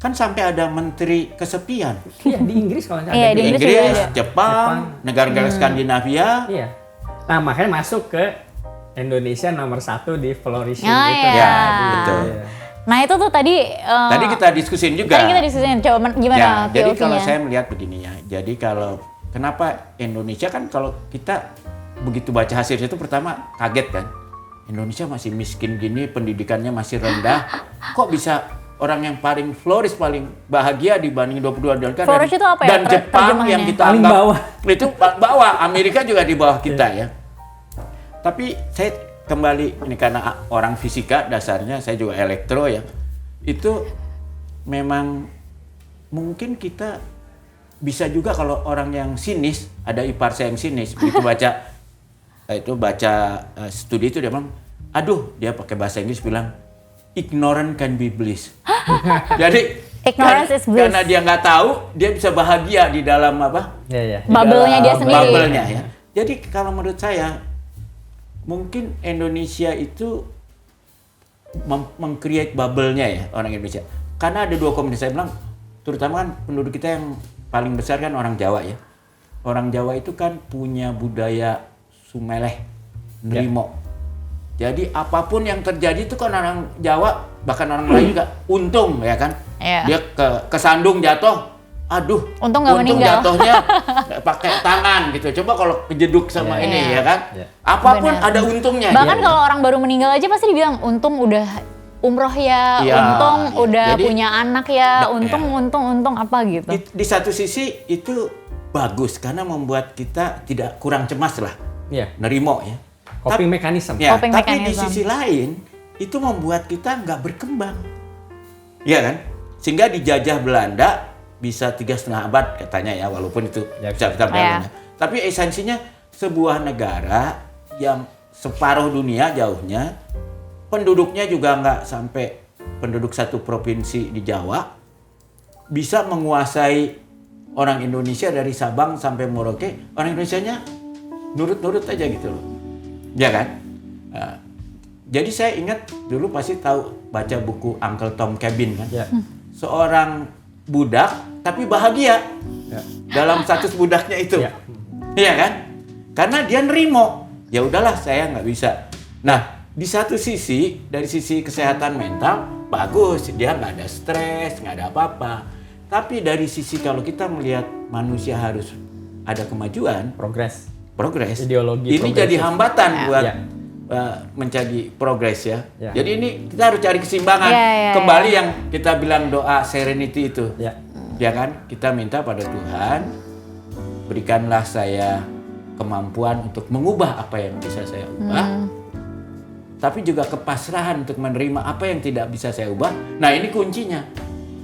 kan sampai ada menteri kesepian. Iya, di Inggris kalau nggak ada. Di Inggris, Jepang, negara-negara Skandinavia. Iya. Nah, makanya masuk ke Indonesia nomor 1 di flourishing itu. Ya, betul. Nah itu tuh tadi kita diskusin juga. Tadi kita diskusin, coba gimana ya, jadi POV-nya? kalau saya melihat begini ya, jadi kalau kenapa Indonesia kan kalau kita begitu baca hasil itu pertama kaget kan, Indonesia masih miskin gini, pendidikannya masih rendah, kok bisa orang yang paling flourish, paling bahagia dibanding 22 negara flourish itu apa ya? Dan Jepang yang kita paling anggap bawah. Itu bawah, Amerika juga di bawah kita ya. Tapi saya kembali ini karena orang fisika dasarnya, saya juga elektro ya. Itu memang mungkin kita bisa juga kalau orang yang sinis, ada ipar saya yang sinis, begitu baca studi itu dia bilang, aduh, dia pakai bahasa Inggris bilang ignorant can be bliss. Jadi ignorance is bliss. Karena dia nggak tahu, dia bisa bahagia di dalam apa? Bubble-nya dia sendiri. Bubble-nya ya. Jadi kalau menurut saya mungkin Indonesia itu meng-create bubble-nya ya, orang Indonesia. Karena ada dua komunitas, saya bilang, terutama kan penduduk kita yang paling besar kan orang Jawa ya. Orang Jawa itu kan punya budaya sumeleh, nerimo. Jadi apapun yang terjadi itu kan orang Jawa, bahkan orang Melayu juga untung ya kan. Dia kesandung jatuh, aduh, untung meninggal. Jatuhnya pakai tangan gitu. Coba kalau kejeduk sama ini ya kan. Apapun ada untungnya. Bahkan kalau orang baru meninggal aja pasti dibilang untung udah umroh ya, untung udah jadi, punya anak ya, untung apa gitu. Di satu sisi itu bagus karena membuat kita tidak kurang cemas lah. Nerimo ya. Coping mechanism. Ya, tapi di sisi lain itu membuat kita nggak berkembang. Iya kan? Sehingga dijajah Belanda bisa 3,5 abad katanya ya, walaupun itu bisa kita bayangkan. Tapi esensinya sebuah negara yang separuh dunia jauhnya, penduduknya juga nggak sampai penduduk satu provinsi di Jawa, bisa menguasai orang Indonesia dari Sabang sampai Merauke, orang Indonesianya nurut-nurut aja gitu loh. Ya kan? Jadi saya ingat dulu pasti tahu baca buku Uncle Tom Cabin kan. Seorang budak tapi bahagia dalam status budaknya itu. Iya kan? Karena dia nerimo. Ya udahlah, saya nggak bisa. Nah, di satu sisi dari sisi kesehatan mental bagus, dia nggak ada stres, nggak ada apa-apa. Tapi dari sisi kalau kita melihat manusia harus ada kemajuan, progres. Ideologi ini jadi hambatan buat mencari progres ya. Jadi ini kita harus cari keseimbangan. Kembali yang kita bilang doa serenity itu. Ya kan? Kita minta pada Tuhan, berikanlah saya kemampuan untuk mengubah apa yang bisa saya ubah. Tapi juga kepasrahan untuk menerima apa yang tidak bisa saya ubah. Nah, ini kuncinya.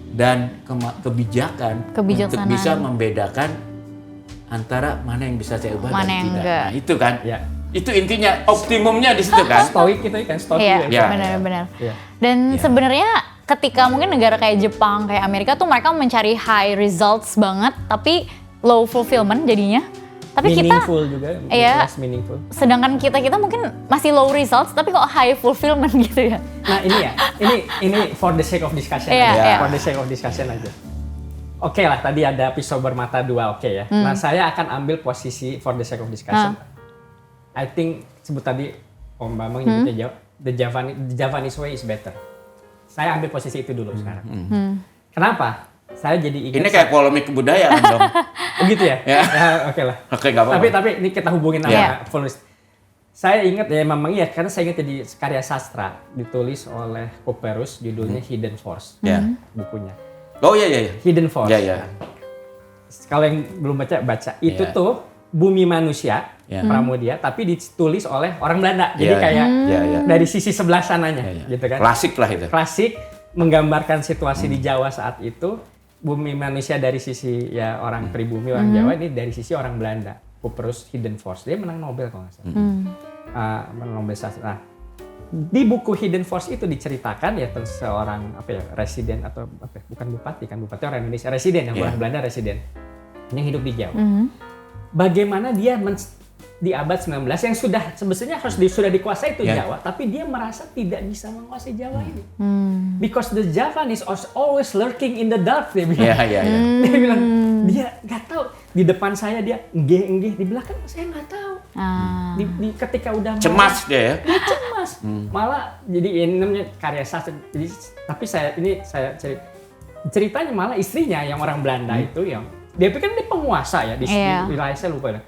Dan kebijakan untuk bisa membedakan antara mana yang bisa saya ubah dan tidak. Enggak. Nah, itu kan. Itu intinya, optimumnya di situ kan. Stoik itu kan, stoik. Benar-benar. Dan sebenarnya ketika mungkin negara kayak Jepang, kayak Amerika tuh mereka mencari high results banget, tapi low fulfillment jadinya. Tapi meaningful juga, less meaningful. Sedangkan kita mungkin masih low results, tapi kok high fulfillment gitu ya. Nah ini for the sake of discussion aja. For the sake of discussion aja. Oke lah, tadi ada pisau bermata dua, oke ya. Nah, saya akan ambil posisi for the sake of discussion. I think sebut tadi Om Bambang nyebutnya the Javanese way is better. Saya ambil posisi itu dulu sekarang. Kenapa? Saya jadi ingat. Ini kayak polemik kebudayaan dong. Begitu ya? Oke lah. Oke, nggak apa-apa. Tapi ini kita hubungin sama penulis. Saya ingat ya, memang iya, karena saya ingat jadi karya sastra ditulis oleh Couperus, judulnya Hidden Force, bukunya. Oh iya. Hidden Force. Iya. Kalau yang belum baca. Itu tuh Bumi Manusia, Pramudia, tapi ditulis oleh orang Belanda. Jadi kayak dari sisi sebelah sananya, gitu kan. Klasik lah itu. Klasik, menggambarkan situasi di Jawa saat itu. Bumi Manusia dari sisi ya orang pribumi, orang Jawa, ini dari sisi orang Belanda. Couperus Hidden Force. Dia menang Nobel kalau nggak salah. Menang Nobel sastra. Nah, di buku Hidden Force itu diceritakan ya tentang seorang residen atau bukan bupati orang Indonesia, residen yang orang Belanda residen yang hidup di Jawa. Bagaimana dia di abad 19 yang sebetulnya sudah dikuasai itu Jawa, tapi dia merasa tidak bisa menguasai Jawa ini. Because the Javanese are always lurking in the dark, dia bilang. Dia bilang dia nggak tahu. Di depan saya dia enggih, di belakang saya nggak tahu. Ketika udah cemas dia ya. Dia cemas. cemas. Malah jadi ini namanya karya sastra. Jadi tapi saya ceritanya malah istrinya yang orang Belanda itu yang dia pikir dia penguasa ya di wilayah saya lupa ya.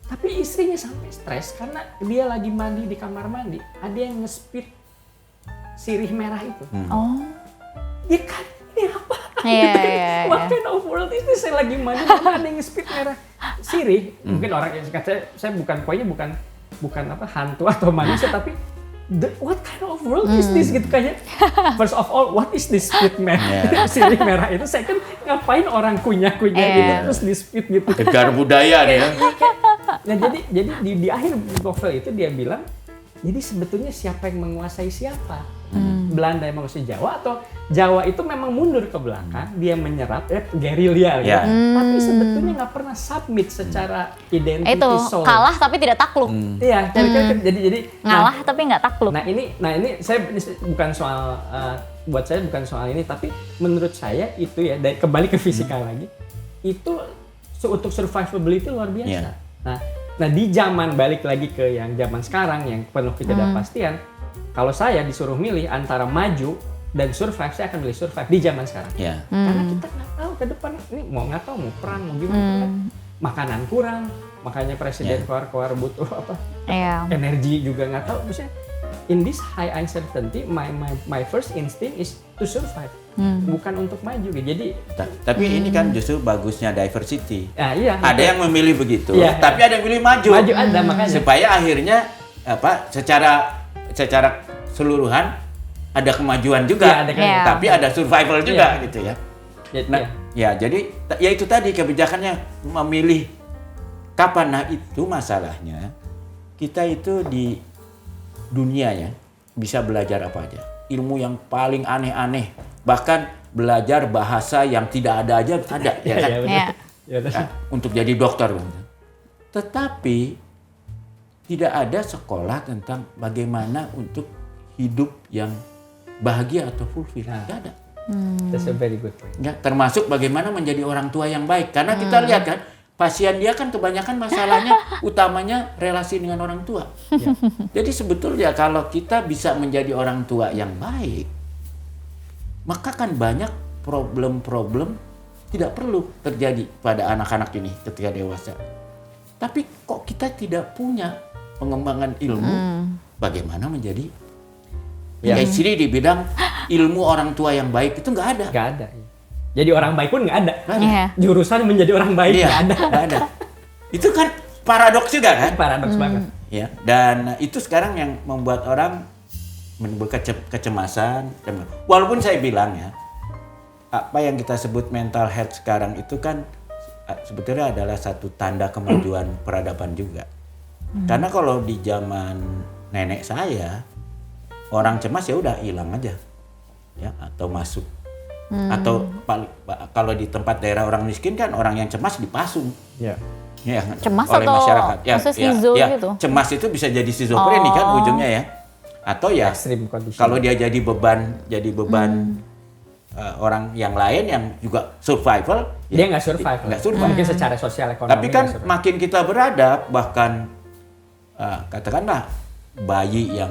Tapi istrinya sampai stres karena dia lagi mandi di kamar mandi, ada yang nge-spit sirih merah itu. Dia kan ini apa? What kind of world is this? Saya lagi mandi, ada yang nge-spit merah sirih. Mungkin orang yang kata saya bukan apa hantu atau manusia, tapi what kind of world is this gitu kayaknya. First of all, what is this spit merah? Sirih merah itu saya kan ngapain orang kunyah gitu terus di spit gitu. Gegar budaya nih ya. Nah jadi di akhir novel itu dia bilang, jadi sebetulnya siapa yang menguasai siapa? Belanda yang menguasai Jawa atau Jawa itu memang mundur ke belakang, dia menyerap gerilya gitu. Tapi sebetulnya nggak pernah submit secara identity soul. Kalah tapi tidak takluk. Iya, jadi ngalah tapi nggak takluk. Nah ini saya bukan soal buat saya bukan soal ini, tapi menurut saya itu ya kembali ke fisika lagi, itu untuk survivability luar biasa. Nah di zaman balik lagi ke yang zaman sekarang yang penuh ketidakpastian, kalau saya disuruh milih antara maju dan survive, saya akan milih survive di zaman sekarang. Karena kita nggak tahu ke depan ini mau perang mau gimana, makanan kurang, makanya presiden keluar butuh apa, energi juga nggak tahu. Maksudnya in this high uncertainty, my first instinct is to survive, bukan untuk maju. Jadi tapi ini kan justru bagusnya diversity. Ada betul. yang memilih begitu, tapi ada yang memilih maju. Maju ada makanya. Supaya akhirnya secara keseluruhan ada kemajuan juga, tapi ada survival juga gitu ya. Jadi ya itu tadi kebijakannya memilih kapan. Nah itu masalahnya kita itu di dunia ya bisa belajar apa aja, ilmu yang paling aneh-aneh, bahkan belajar bahasa yang tidak ada aja ada ya kan. Nah, untuk jadi dokter, tetapi tidak ada sekolah tentang bagaimana untuk hidup yang bahagia atau fulfill. Tidak ada. That's a very good point. Ya, termasuk bagaimana menjadi orang tua yang baik. Karena kita lihat kan, pasien dia kan kebanyakan masalahnya utamanya relasi dengan orang tua. Jadi sebetulnya kalau kita bisa menjadi orang tua yang baik, maka kan banyak problem-problem tidak perlu terjadi pada anak-anak ini ketika dewasa. Tapi kok kita tidak punya pengembangan ilmu bagaimana menjadi PhD di bidang ilmu orang tua yang baik itu nggak ada. Nggak ada. Jadi orang baik pun nggak ada. Jurusan menjadi orang baik nggak ada. Itu kan paradoks juga kan? Paradoks banget. Ya. Dan itu sekarang yang membuat orang menimbulkan kecemasan. Walaupun saya bilang ya, apa yang kita sebut mental health sekarang itu kan sebetulnya adalah satu tanda kemajuan peradaban juga. Karena kalau di zaman nenek saya, orang cemas ya udah hilang aja, ya atau masuk, atau kalau di tempat daerah orang miskin kan orang yang cemas dipasung, ya cemas oleh atau masyarakat, gitu? Cemas itu bisa jadi skizofrenia kan ujungnya ya, atau ya kalau dia jadi beban orang yang lain yang juga survival, dia nggak survive, mungkin secara sosial ekonomi. Tapi kan makin kita beradab, bahkan katakanlah bayi yang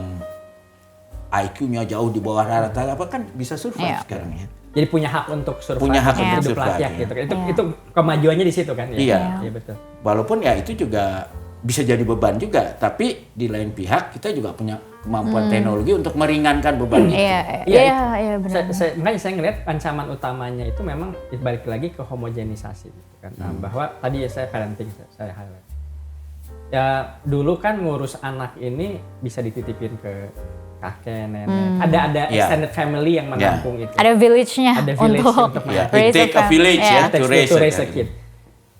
IQ-nya jauh di bawah rata-rata apa kan bisa survive sekarang ya. Jadi punya hak untuk survive, punya hak untuk hidup layak gitu. Itu kemajuannya di situ kan ya. Iya betul. Walaupun ya itu juga bisa jadi beban juga, tapi di lain pihak kita juga punya kemampuan teknologi untuk meringankan beban itu. Iya benar. Makanya saya ngelihat ancaman utamanya itu memang balik lagi ke homogenisasi gitu kan. Bahwa tadi saya parenting saya highlight. Ya dulu kan ngurus anak ini bisa dititipin ke kakek, nenek. Ada extended family yang menampung itu. Ada village-nya untuk it take a village to raise a kid.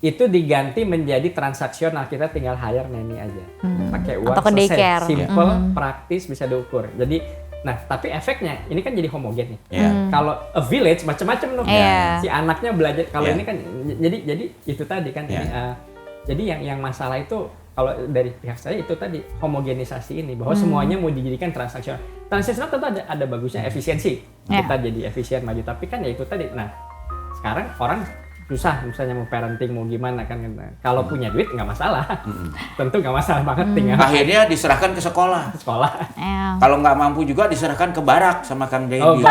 Itu diganti menjadi transaksional, kita tinggal hire nanny aja. Pakai uang, atau ke daycare. Simple, praktis, bisa diukur. Jadi, nah tapi efeknya ini kan jadi homogen nih. Kalau a village macam-macam loh. Si anaknya belajar. Kalau ini kan jadi itu tadi kan. Jadi yang masalah itu kalau dari pihak saya itu tadi homogenisasi ini, bahwa semuanya mau dijadikan transaksional. Transaksional tentu ada bagusnya efisiensi. Kita jadi efisien maju, tapi kan ya itu tadi. Nah, sekarang orang susah misalnya mau parenting mau gimana kan. Kalau punya duit nggak masalah. Tentu nggak masalah banget tinggal. Akhirnya diserahkan ke sekolah. Kalau nggak mampu juga diserahkan ke barak sama Kang Dedi.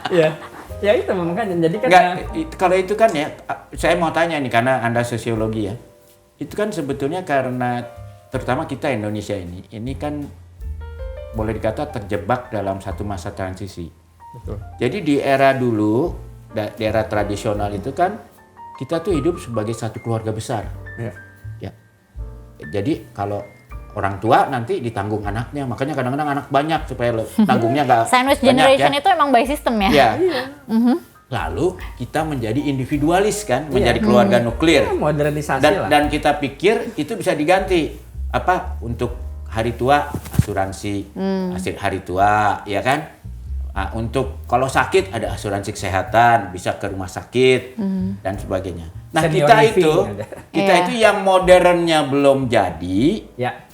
Iya. Ya itu makanya jadi kan kalau itu kan ya, saya mau tanya nih karena Anda sosiologi ya. Itu kan sebetulnya karena terutama kita Indonesia ini kan boleh dikata terjebak dalam satu masa transisi. Betul. Jadi di era dulu, di era tradisional itu kan kita tuh hidup sebagai satu keluarga besar. Ya. Ya. Jadi kalau orang tua nanti ditanggung anaknya, makanya kadang-kadang anak banyak supaya tanggungnya nggak sandwich banyak, generation ya. Itu emang by system ya. Ya. Lalu kita menjadi individualis kan, menjadi keluarga nuklir. Modernisasi lah. Dan kita pikir itu bisa diganti untuk hari tua asuransi hari tua, ya kan? Nah, untuk kalau sakit ada asuransi kesehatan, bisa ke rumah sakit dan sebagainya. Nah, kita itu yang modernnya belum jadi. Ya.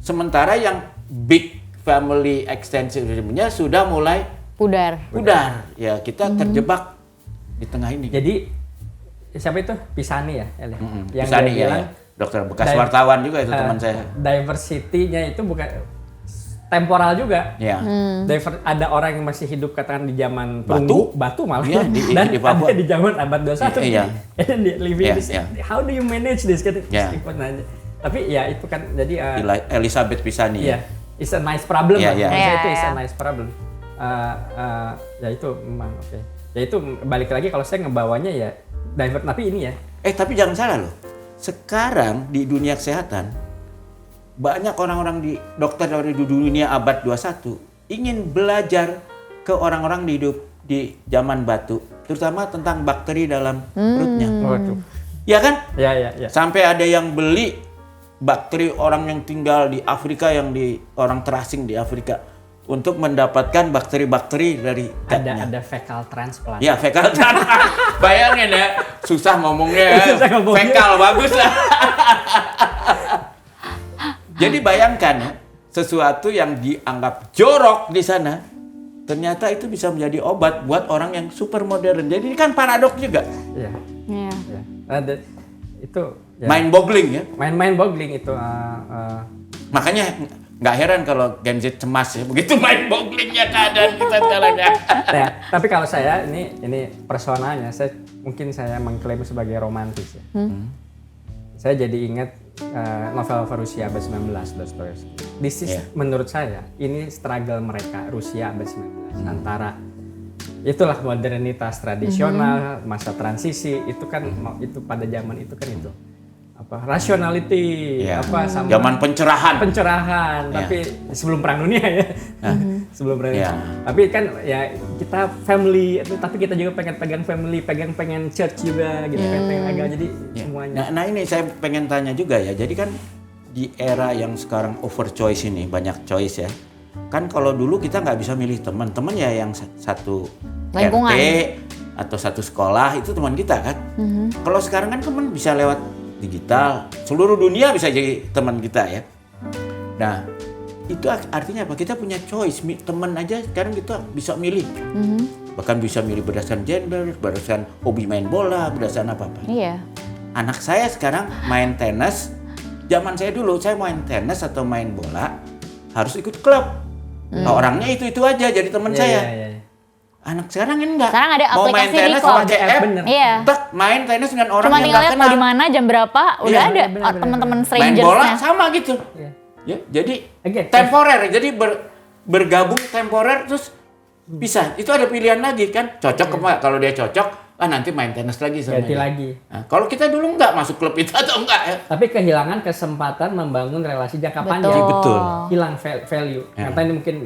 Sementara yang big family extension-nya sudah mulai pudar. Ya, kita terjebak di tengah ini. Jadi siapa itu? Pisani ya, Eli? Yang Pisani ya. Dokter bekas wartawan juga itu teman saya. Diversity-nya itu bukan temporal juga. Ya. Ada orang yang masih hidup katakan di zaman batu malah. Ya, dan di Papua. ada di zaman abad 21. Iya. Living this. How do you manage this? Tapi ya itu kan jadi Elizabeth Pisani. Iya. It's a nice problem. Itu is a nice problem. Ya itu memang oke. Ya itu balik lagi kalau saya ngebawanya ya divert, tapi ini ya. Tapi jangan salah loh. Sekarang di dunia kesehatan banyak orang-orang di dokter dari dunia abad 21 ingin belajar ke orang-orang di zaman batu, terutama tentang bakteri dalam perutnya. Ya kan? Ya. Sampai ada yang beli bakteri orang yang tinggal di Afrika, orang terasing di Afrika, untuk mendapatkan bakteri-bakteri dari katnya. Ada fecal transplant. Ya, fecal transplant. Bayangin ya, susah ngomongnya. Fekal bagus lah. Jadi bayangkan ya, sesuatu yang dianggap jorok di sana, ternyata itu bisa menjadi obat buat orang yang super modern. Jadi ini kan paradoks juga. Iya. Itu ya. Mind-boggling ya. Mind-boggling itu. Makanya nggak heran kalau Gen Z cemas ya, begitu mind-bogglingnya keadaan kita sekarang ya. Tapi kalau saya ini personalnya, mungkin saya mengklaim sebagai romantis ya. Saya jadi ingat novel Rusia abad 19 Dostoyevsky. This is menurut saya ini struggle mereka Rusia abad 19 antara itulah modernitas tradisional, masa transisi itu kan itu pada zaman itu kan itu rationality sama zaman pencerahan tapi sebelum perang dunia ya. Sebelum perang dunia. Tapi kan ya kita family tapi kita juga pengen pegang family, pengen church juga gitu pengen agama, jadi semuanya. Nah ini saya pengen tanya juga ya. Jadi kan di era yang sekarang over choice ini, banyak choice ya. Kan kalau dulu kita nggak bisa milih teman ya yang satu lingkungan. RT atau satu sekolah itu teman kita kan. Kalau sekarang kan teman bisa lewat digital, seluruh dunia bisa jadi teman kita ya. Nah, itu artinya apa? Kita punya choice, teman aja sekarang kita bisa milih. Bahkan bisa milih berdasarkan gender, berdasarkan hobi main bola, berdasarkan apa-apa. Iya. Anak saya sekarang main tenis, zaman saya dulu saya main tenis atau main bola harus ikut klub. Nah, orangnya itu aja jadi teman saya. Anak sekarang enggak. Sekarang ada mau main tenis pakai app, main tenis dengan orang cuma yang tinggal enggak lihat mau di mana jam berapa, udah ada teman-teman strangers. Main bola sama gitu. Ya, jadi temporer. Jadi bergabung temporer terus bisa. Itu ada pilihan lagi kan. Cocok kalau dia cocok, nanti main tenis lagi sama dia. Lagi. Nah, kalau kita dulu enggak masuk klub itu atau enggak ya. Tapi kehilangan kesempatan membangun relasi jangka panjang. Betul. Hilang value. Karena ini mungkin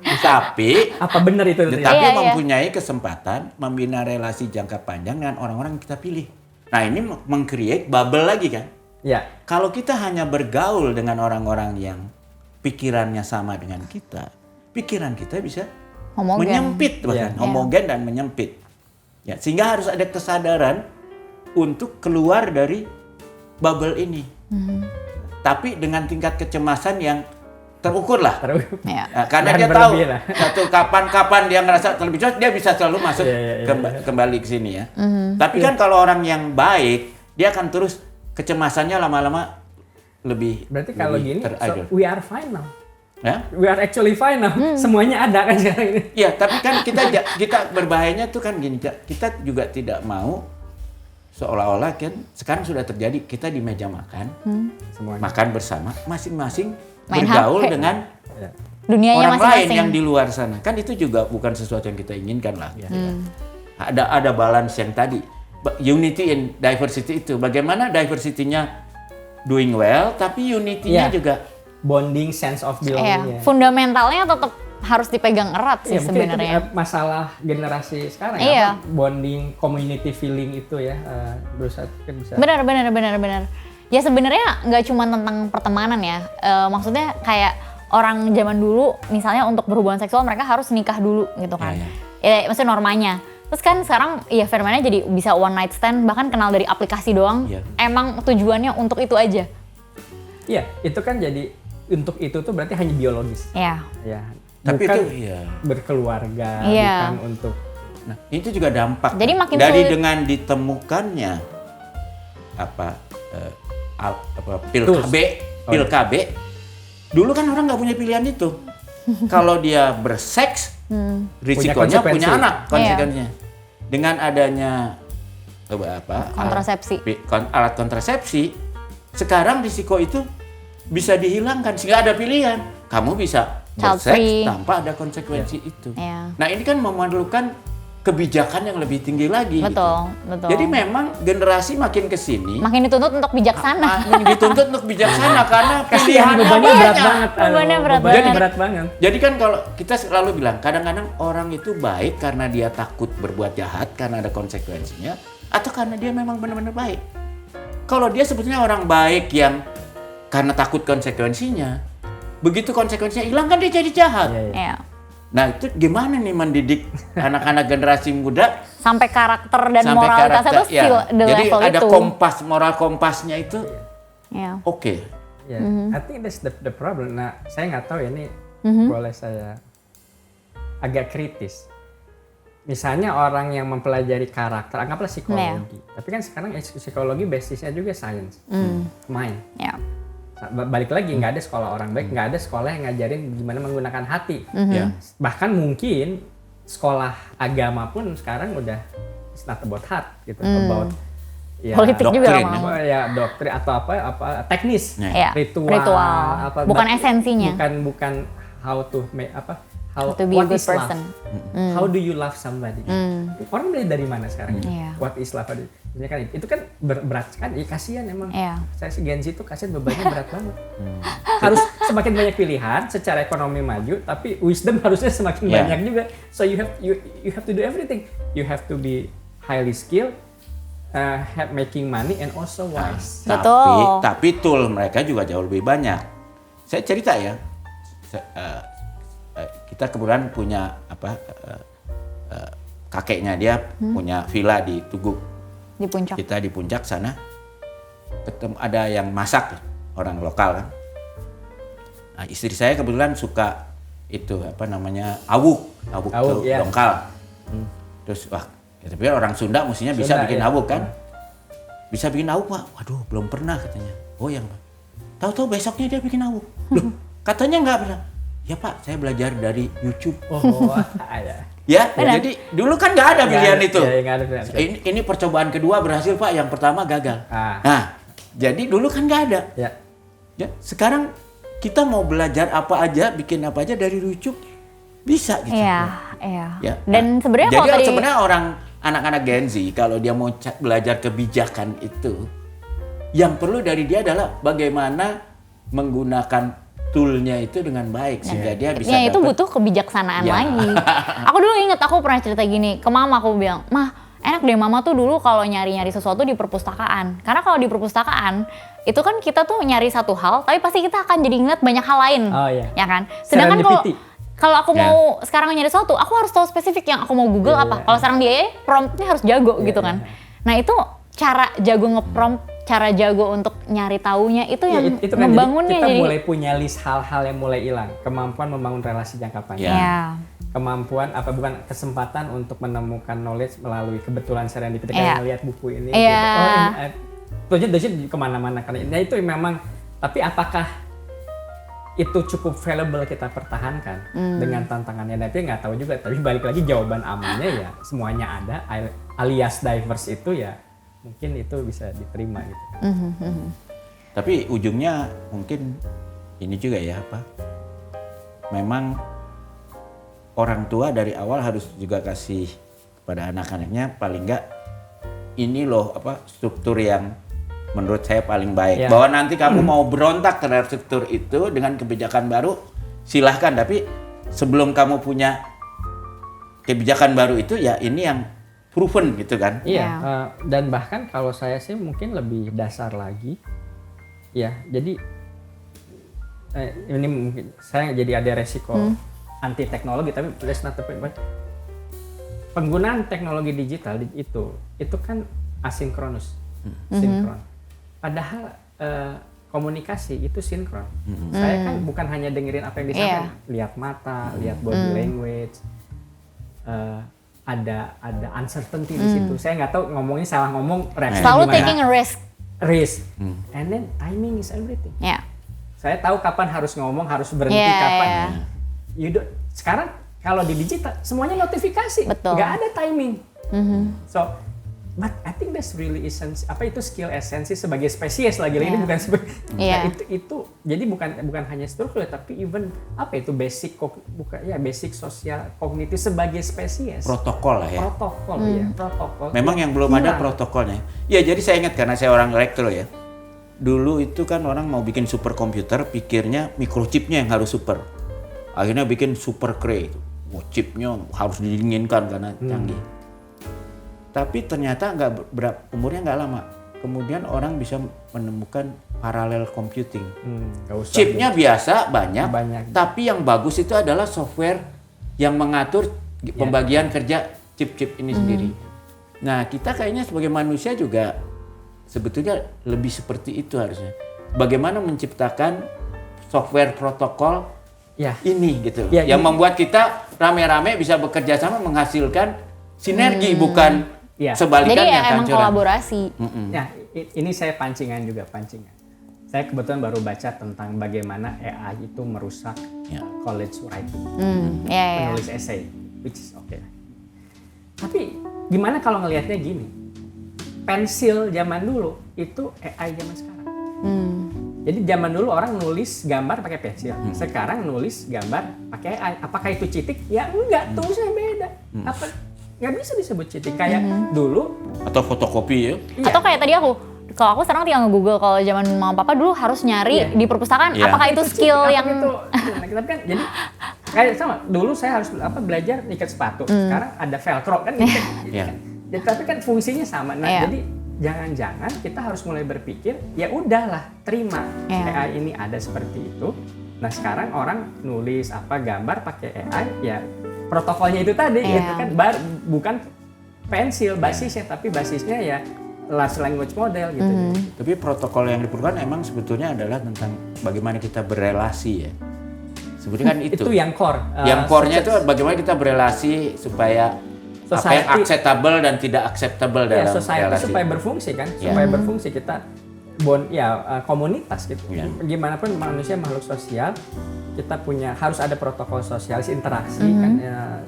tapi apa benar itu? Tetapi mempunyai kesempatan membina relasi jangka panjang dengan orang-orang yang kita pilih. Nah, ini meng-create bubble lagi kan? Ya. Kalau kita hanya bergaul dengan orang-orang yang pikirannya sama dengan kita, pikiran kita bisa menyempit bahkan, homogen dan menyempit. Ya, sehingga harus ada kesadaran untuk keluar dari bubble ini. Tapi dengan tingkat kecemasan yang terukur lah. Ya. Nah, karena dia tahu satu kapan dia ngerasa lebih cocok, dia bisa selalu masuk kembali ke sini ya. Tapi kan kalau orang yang baik, dia akan terus kecemasannya lama-lama lebih. Berarti kalau gini, so we are fine now. Ya? We are actually fine now. Semuanya ada kan sekarang ini. Iya, tapi kan kita berbahayanya tuh kan gini, kita juga tidak mau seolah-olah kan sekarang sudah terjadi, kita di meja makan, makan bersama, masing-masing bergaul dengan dunianya orang lain yang di luar sana. Kan itu juga bukan sesuatu yang kita inginkan lah. Ada balance yang tadi, unity and diversity itu. Bagaimana diversity-nya doing well, tapi unity-nya juga bonding, sense of belonging. Fundamentalnya tetap harus dipegang erat sih sebenarnya. Masalah generasi sekarang ya, bonding, community feeling itu ya, bisa. Benar. Ya sebenarnya nggak cuma tentang pertemanan ya, maksudnya kayak orang zaman dulu, misalnya untuk berhubungan seksual mereka harus nikah dulu gitu kan. Ya maksudnya normanya. Terus kan sekarang ya fenomenanya jadi bisa one night stand, bahkan kenal dari aplikasi doang. Emang tujuannya untuk itu aja. Iya, itu kan jadi untuk itu tuh berarti hanya biologis. Iya. Ya. Tapi bukan itu berkeluarga, bukan untuk. Nah, itu juga dampak. Jadi makin dari sulit. dengan ditemukannya pil KB. Dulu kan orang nggak punya pilihan itu. Kalau dia berseks, risikonya punya anak konsekuensinya. Dengan adanya kontrasepsi, alat kontrasepsi, sekarang risiko itu bisa dihilangkan sehingga ada pilihan. Kamu bisa berseks tanpa ada konsekuensi itu. Nah ini kan memerlukan kebijakan yang lebih tinggi lagi. Betul. Jadi memang generasi makin kesini makin dituntut untuk bijaksana. Dituntut untuk bijaksana karena pilihannya berat banget. Jadi kan kalau kita selalu bilang, kadang-kadang orang itu baik karena dia takut berbuat jahat karena ada konsekuensinya, atau karena dia memang benar-benar baik. Kalau dia sebetulnya orang baik yang karena takut konsekuensinya, begitu konsekuensinya hilang kan dia jadi jahat. Nah itu gimana nih mendidik anak-anak generasi muda sampai karakter dan moralitasnya tuh still the jadi level ada itu. moral kompasnya itu oke. I think that's the problem. Nah saya nggak tahu ya ini boleh saya agak kritis. Misalnya orang yang mempelajari karakter, anggaplah psikologi. Tapi kan sekarang psikologi basisnya juga science, mind. Balik lagi, nggak ada sekolah orang baik, nggak ada sekolah yang ngajarin gimana menggunakan hati. Bahkan mungkin sekolah agama pun sekarang udah it's not about heart gitu, about politik doktrin, juga doktrin atau apa teknis, ritual, bukan esensinya. Bukan how to make how to be a good person. How do you love somebody? Orang belajar dari mana sekarang? What is love? Itu kan berat sekali, kasihan emang. Saya si Gen Z itu kasihan, bebannya berat banget. Harus semakin banyak pilihan, secara ekonomi maju, tapi wisdom harusnya semakin banyak juga. So you have to do everything. You have to be highly skilled, making money and also wise. Tapi tool mereka juga jauh lebih banyak. Saya cerita ya, kita kebetulan punya kakeknya dia punya villa di Tugu. Di puncak. Kita di puncak sana ketemu ada yang masak, orang lokal kan. Nah, istri saya kebetulan suka itu awuk tuh dongkal. Terus tapi orang Sunda mestinya bisa bikin awuk kan. Bisa bikin awuk, Pak. Waduh, belum pernah katanya. Oh yang tahu-tahu besoknya dia bikin awuk. Loh, katanya nggak pernah. Ya Pak, saya belajar dari YouTube. Jadi dulu kan nggak ada pilihan itu. Ini percobaan kedua berhasil Pak, yang pertama gagal. Nah, jadi dulu kan nggak ada. Sekarang kita mau belajar apa aja, bikin apa aja dari YouTube bisa gitu. Dan sebenarnya jadi sebenarnya orang anak-anak Gen Z kalau dia mau belajar kebijakan itu, yang perlu dari dia adalah bagaimana menggunakan toolnya itu dengan baik sehingga dia bisa itu butuh kebijaksanaan lagi. Aku dulu inget, aku pernah cerita gini ke mama, aku bilang, "Mah, enak deh mama tuh dulu kalau nyari-nyari sesuatu di perpustakaan. Karena kalau di perpustakaan itu kan kita tuh nyari satu hal, tapi pasti kita akan jadi ngeliat banyak hal lain." Ya kan? Sedangkan kalau aku mau sekarang nyari sesuatu, aku harus tahu spesifik yang aku mau Google apa. Kalau sekarang dia promptnya harus jago gitu kan. Nah, itu cara jago nge-prompt cara jago untuk nyari taunya itu yang itu kan membangunnya. Kita mulai punya list hal-hal yang mulai hilang. Kemampuan membangun relasi jangka panjang. Kemampuan kesempatan untuk menemukan knowledge melalui kebetulan serendipity. Kayak ngelihat buku ini. Ini kemana-mana karena itu memang. Tapi apakah itu cukup valuable kita pertahankan dengan tantangannya? Tapi nggak tahu juga. Tapi balik lagi jawaban amannya ya semuanya ada alias diverse itu ya. Mungkin itu bisa diterima gitu. Tapi ujungnya mungkin ini juga ya memang orang tua dari awal harus juga kasih kepada anak-anaknya paling enggak ini loh struktur yang menurut saya paling baik. Bahwa nanti kamu mau berontak terhadap struktur itu dengan kebijakan baru silahkan. Tapi sebelum kamu punya kebijakan baru itu ya ini yang proven gitu kan. Dan bahkan kalau saya sih mungkin lebih dasar lagi. Ya, jadi ini mungkin saya jadi ada resiko anti teknologi, tapi let's not penggunaan teknologi digital itu kan asinkronus, sinkron. Padahal komunikasi itu sinkron. Saya kan bukan hanya dengerin apa yang disampaikan, lihat mata, lihat body language. Ada uncertainty di situ. Saya nggak tahu ngomongnya salah ngomong. Selalu taking a risk. And then timing is everything. Saya tahu kapan harus ngomong, harus berhenti kapan. Sekarang kalau di digital semuanya notifikasi, nggak ada timing. So, but I think that's really essence. Skill esensi sebagai spesies lagi-lagi ini bukan sebagai. Itu jadi bukan hanya struktur tapi even basic basic sosial kognitif sebagai spesies. Protokol lah ya. Protokol. Memang yang belum ada protokolnya. Ya jadi saya ingat karena saya orang elektro ya. Dulu itu kan orang mau bikin superkomputer pikirnya microchipnya yang harus super. Akhirnya bikin super cray. Chipnya harus didinginkan karena canggih. Tapi ternyata umurnya nggak lama. Kemudian orang bisa menemukan parallel computing. Chipnya biasa banyak, tapi yang bagus itu adalah software yang mengatur pembagian kerja chip-chip ini sendiri. Nah kita kayaknya sebagai manusia juga sebetulnya lebih seperti itu harusnya. Bagaimana menciptakan software protokol ini gitu, yang membuat kita rame-rame bisa bekerja sama menghasilkan sinergi bukan sebalikannya. Jadi emang kolaborasi. Ya, ini saya pancingan. Saya kebetulan baru baca tentang bagaimana AI itu merusak college writing, penulis essay, which is okay. Tapi gimana kalau ngelihatnya gini? Pensil zaman dulu itu AI zaman sekarang. Jadi zaman dulu orang nulis gambar pakai pensil, sekarang nulis gambar pakai AI. Apakah itu cheating? Ya enggak, tulisnya beda. Nggak bisa disebut cheating kayak dulu. Atau fotokopi ya. Atau kayak tadi kalau aku sekarang tinggal nge-google, kalau zaman mama papa dulu harus nyari di perpustakaan apakah itu skill yang tapi kan jadi kayak sama dulu saya harus belajar ikat sepatu, sekarang ada velcro kan gitu. Tapi kan fungsinya sama. Jadi jangan-jangan kita harus mulai berpikir ya udahlah terima AI ini ada seperti itu. Nah sekarang orang nulis gambar pakai AI ya protokolnya itu tadi gitu kan bukan pensil basisnya tapi basisnya ya large language model gitu. Tapi protokol yang diperlukan emang sebetulnya adalah tentang bagaimana kita berelasi ya. Sebetulnya kan itu yang core. Yang core-nya itu bagaimana kita berelasi supaya society, apa yang acceptable dan tidak acceptable dalam relasi. Supaya berfungsi kan, supaya berfungsi kita komunitas gitu. Gimana pun manusia makhluk sosial, kita harus ada protokol sosialis interaksi kan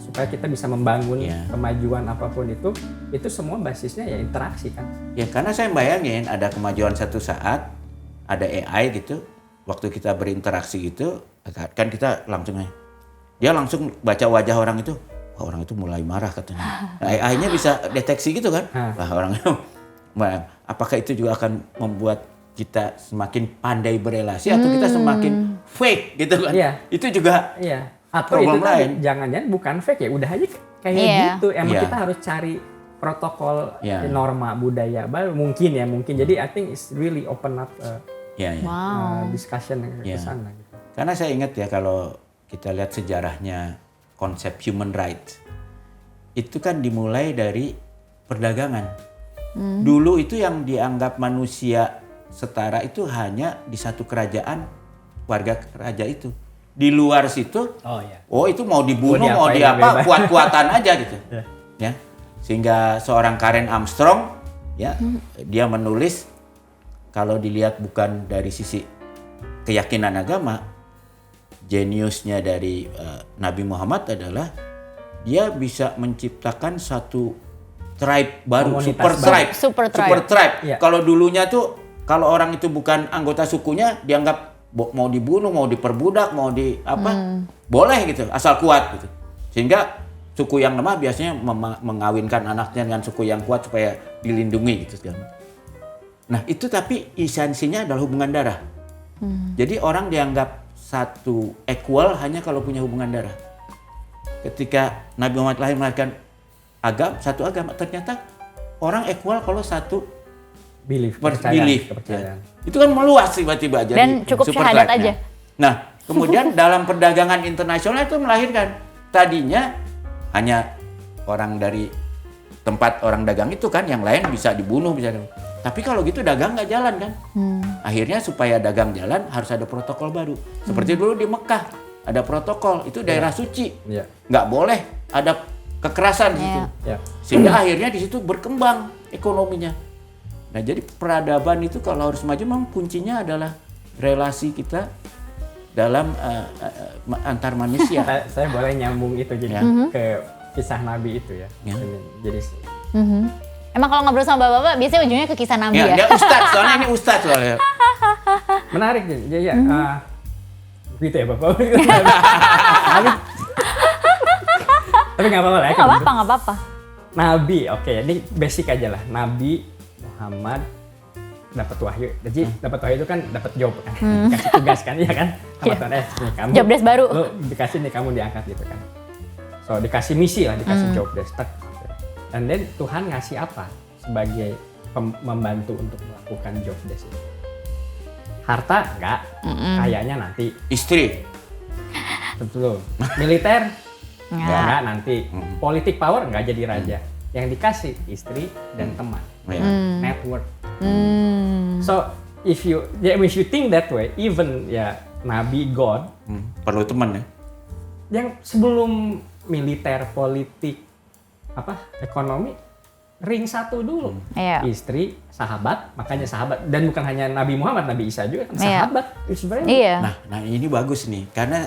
supaya kita bisa membangun kemajuan apapun itu semua basisnya ya interaksi kan. Ya karena saya bayangin ada kemajuan satu saat ada AI gitu, waktu kita berinteraksi gitu kan kita dia langsung baca wajah orang itu. Orang itu mulai marah katanya. AI-nya bisa deteksi gitu kan? Wah orang itu, apakah itu juga akan membuat kita semakin pandai berelasi atau kita semakin fake gitu kan? Itu juga atau problem itu lain. Jangan-jangan bukan fake ya, udah aja kayak gitu. Emang kita harus cari protokol norma budaya baru mungkin. Jadi I think it's really open up discussion ke sana. Gitu. Karena saya ingat ya kalau kita lihat sejarahnya konsep human rights itu kan dimulai dari perdagangan. Dulu itu yang dianggap manusia setara itu hanya di satu kerajaan, warga raja itu. Di luar situ, itu mau dibunuh, mau diapa, kuat-kuatan aja gitu. Ya. Sehingga seorang Karen Armstrong, ya, dia menulis kalau dilihat bukan dari sisi keyakinan agama, jeniusnya dari Nabi Muhammad adalah dia bisa menciptakan satu tribe baru, super tribe. Yeah. Kalau dulunya tuh kalau orang itu bukan anggota sukunya dianggap mau dibunuh, mau diperbudak, mau boleh gitu, asal kuat gitu. Sehingga suku yang lemah biasanya mengawinkan anaknya dengan suku yang kuat supaya dilindungi gitu. Nah itu tapi esensinya adalah hubungan darah. Jadi orang dianggap satu equal hanya kalau punya hubungan darah. Ketika Nabi Muhammad lahir melahirkan satu agama, ternyata orang equal kalau satu belief. Kepercayaan. Itu kan meluas tiba-tiba jadi. Dan cukup syahadat aja. Nah, kemudian dalam perdagangan internasional itu melahirkan. Tadinya hanya orang dari tempat orang dagang itu kan, yang lain bisa dibunuh, Tapi kalau gitu dagang nggak jalan kan. Akhirnya supaya dagang jalan harus ada protokol baru. Seperti dulu di Mekah ada protokol, itu daerah suci. Nggak boleh ada kekerasan di situ. Sehingga akhirnya di situ berkembang ekonominya. Nah jadi peradaban itu kalau harus maju memang kuncinya adalah relasi kita dalam antar manusia. Saya boleh nyambung itu jadi ke kisah Nabi itu ya. Jadi emang kalau ngobrol sama bapak-bapak biasanya ujungnya ke kisah Nabi ya? Dia ustadz, soalnya ini ustadz soalnya. Menarik jadi ya. Gitu ya Bapak. Tapi nggak apa-apa lah ya. Nggak apa-apa. Nabi, oke, ini basic aja lah. Nabi Muhammad dapat wahyu. Jadi dapat wahyu itu kan dapat job kan, dikasih tugas kan, iya kan? Sama Tuhan, kamu job desk baru. Lu dikasih nih, kamu diangkat gitu kan. So dikasih misi lah, dikasih job desk. Dan then Tuhan ngasih apa sebagai membantu untuk melakukan job desk itu? Harta enggak, kayaknya nanti. Istri. Betul. Militer enggak nanti. Politik power enggak jadi raja. Yang dikasih istri dan teman. Network. So if you think that way, even Nabi God perlu teman ya. Yang sebelum militer, politik, ekonomi, ring satu dulu. Istri, sahabat, makanya sahabat. Dan bukan hanya Nabi Muhammad, Nabi Isa juga kan sahabat. Nah ini bagus nih, karena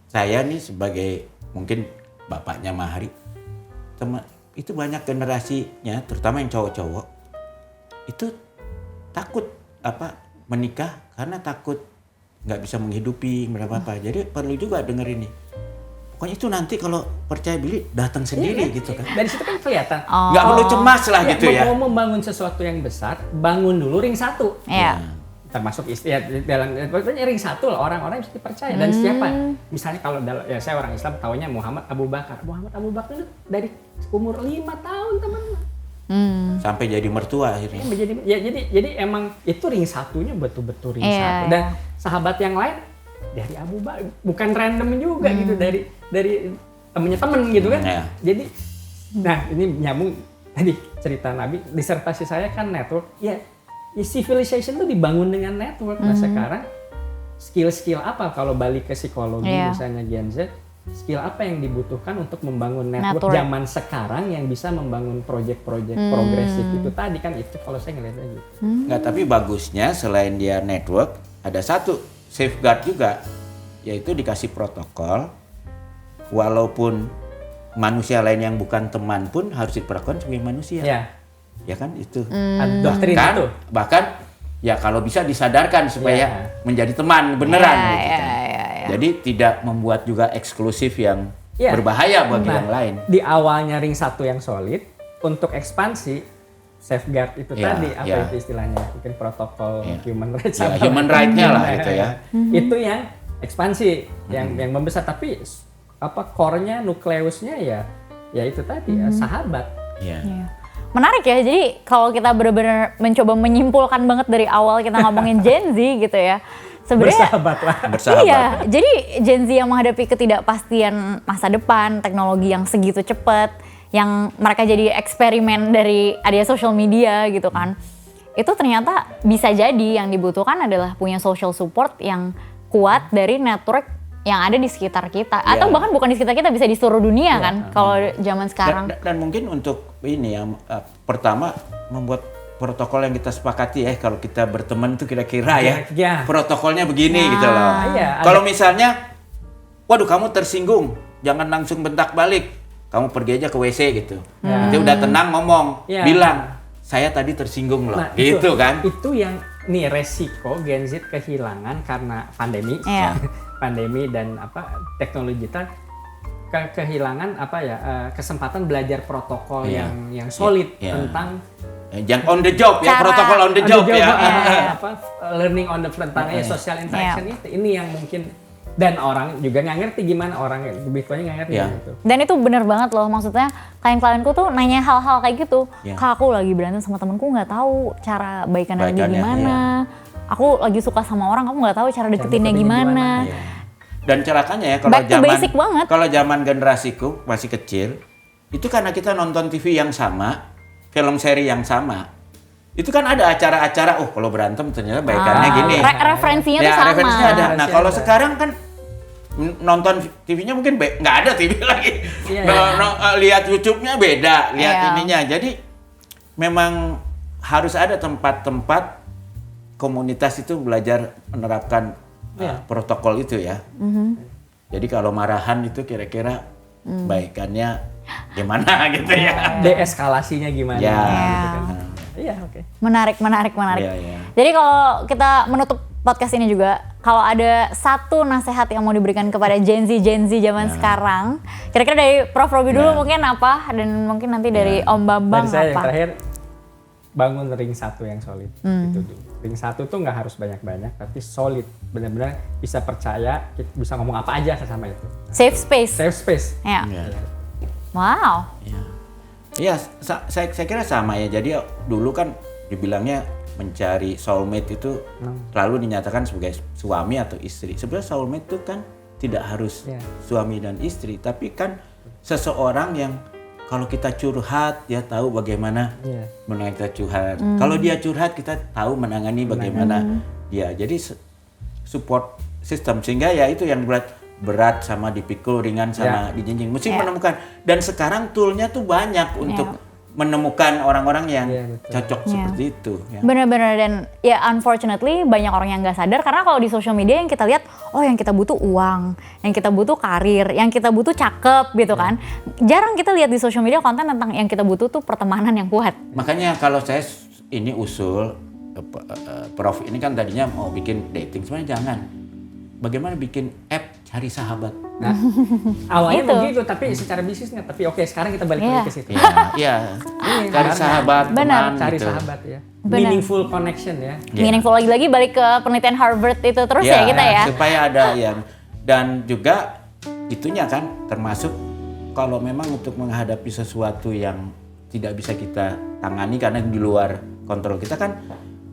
saya nih sebagai mungkin bapaknya Mahari, itu banyak generasinya, terutama yang cowok-cowok, itu takut menikah karena takut nggak bisa menghidupi apa. Jadi perlu juga denger ini. Pokoknya itu nanti kalau percaya diri datang sendiri gitu kan. Dari situ kan kelihatan. Nggak perlu cemas lah gitu ya. Mau membangun sesuatu yang besar, bangun dulu ring satu. Termasuk istri dalam ring satu lah, orang-orang bisa dipercaya. Dan siapa? Misalnya kalau saya orang Islam taunya Muhammad Abu Bakar. Muhammad Abu Bakar itu dari umur 5 tahun teman-teman. Sampai jadi mertua akhirnya. Jadi emang itu ring satunya betul-betul ring satu. Dan sahabat yang lain dari Abu Bakar, bukan random juga gitu, dari temennya temen gitu kan. Jadi, nah ini nyambung tadi cerita Nabi, disertasi saya kan network. Ya civilization itu dibangun dengan network. Nah sekarang skill-skill apa kalau balik ke psikologi misalnya Gen Z, skill apa yang dibutuhkan untuk membangun network zaman sekarang yang bisa membangun proyek-proyek progresif itu tadi kan, itu kalau saya ngeliatnya gitu. Nggak, tapi bagusnya selain dia network, ada satu safeguard juga, yaitu dikasih protokol, walaupun manusia lain yang bukan teman pun harus diperlakukan sebagai manusia. Ya kan itu. Bahkan ya kalau bisa disadarkan supaya menjadi teman beneran gitu. Jadi tidak membuat juga eksklusif yang berbahaya bagi yang lain. Di awalnya ring satu yang solid, untuk ekspansi safeguard itu tadi itu istilahnya, mungkin protokol human rights. Human right-nya lah gitu ya. Itu yang ekspansi, yang membesar, tapi core-nya, nukleusnya ya itu tadi sahabat. Menarik ya, jadi kalau kita benar-benar mencoba menyimpulkan banget dari awal kita ngomongin Gen Z gitu ya, sebenarnya bersahabat lah. Iya, jadi Gen Z yang menghadapi ketidakpastian masa depan, teknologi yang segitu cepat, yang mereka jadi eksperimen dari adanya social media gitu kan. Itu ternyata bisa jadi yang dibutuhkan adalah punya social support yang kuat dari network yang ada di sekitar kita. Atau bahkan bukan di sekitar kita, bisa di seluruh dunia kan kalau zaman sekarang. Dan mungkin untuk ini ya, pertama membuat protokol yang kita sepakati kalau kita berteman itu kira-kira protokolnya begini gitu loh. Kalau misalnya, waduh kamu tersinggung, jangan langsung bentak balik, kamu pergi aja ke WC gitu. Nanti udah tenang ngomong, bilang saya tadi tersinggung loh, gitu kan? Itu yang nih resiko Gen Z kehilangan karena pandemi, pandemi dan teknologi kita kehilangan kesempatan belajar protokol yang solid tentang yang on the job protokol on the job learning on the front social interaction ini yang mungkin, dan orang juga nggak ngerti gimana, orang lebih tuanya nggak ngerti gitu. Dan itu benar banget loh, maksudnya klien-klienku tuh nanya hal-hal kayak gitu. Kak, aku lagi berantem sama temenku, nggak tahu cara baikannya gimana. Aku lagi suka sama orang, aku nggak tahu cara deketinnya gimana. Dan celakanya kalau zaman generasiku masih kecil, itu karena kita nonton TV yang sama, film seri yang sama, itu kan ada acara-acara, kalau berantem ternyata baikannya gini. Referensinya tuh sama. Referensinya ada. Nah kalau sekarang kan nonton TV-nya mungkin nggak ada TV lagi. Lihat YouTube-nya beda, lihat ininya. Jadi memang harus ada tempat-tempat komunitas itu belajar menerapkan protokol itu ya. Jadi kalau marahan itu kira-kira baikannya gimana gitu ya. Deeskalasinya gimana gitu kan. Iya, oke. Menarik. Jadi kalau kita menutup podcast ini juga, kalau ada satu nasihat yang mau diberikan kepada Gen Z zaman sekarang, kira-kira dari Prof Robi dulu mungkin apa, dan mungkin nanti dari Om Bambang dari saya apa? Yang terakhir, bangun ring 1 yang solid. Itu dulu. Ring 1 tuh nggak harus banyak-banyak, tapi solid. Benar-benar bisa percaya, bisa ngomong apa aja sama itu. Safe space. Wow. Iya, saya kira sama ya. Jadi dulu kan dibilangnya mencari soulmate itu selalu dinyatakan sebagai suami atau istri. Sebenarnya soulmate itu kan tidak harus suami dan istri, tapi kan seseorang yang kalau kita curhat dia tahu bagaimana menangani kita curhat. Kalau dia curhat kita tahu menangani bagaimana dia. Jadi support system, sehingga ya itu yang berat sama dipikul, ringan sama dijinjing. Mesti menemukan, dan sekarang toolnya tuh banyak untuk menemukan orang-orang yang cocok seperti itu. Benar-benar, dan ya unfortunately banyak orang yang nggak sadar, karena kalau di social media yang kita lihat, yang kita butuh uang, yang kita butuh karir, yang kita butuh cakep gitu kan. Jarang kita lihat di social media konten tentang yang kita butuh tuh pertemanan yang kuat. Makanya kalau saya ini usul, Prof ini kan tadinya mau bikin dating, sebenarnya jangan. Bagaimana bikin app cari sahabat? Nah, awalnya begitu, tapi secara bisnis nggak. Tapi oke, sekarang kita balik lagi ke situ. Iya, cari sahabat, teman, cari gitu. sahabat ya. Meaningful connection ya. Meaningful, lagi balik ke penelitian Harvard itu terus ya kita ya. Supaya ada yang, dan juga itunya kan termasuk kalau memang untuk menghadapi sesuatu yang tidak bisa kita tangani karena di luar kontrol kita kan,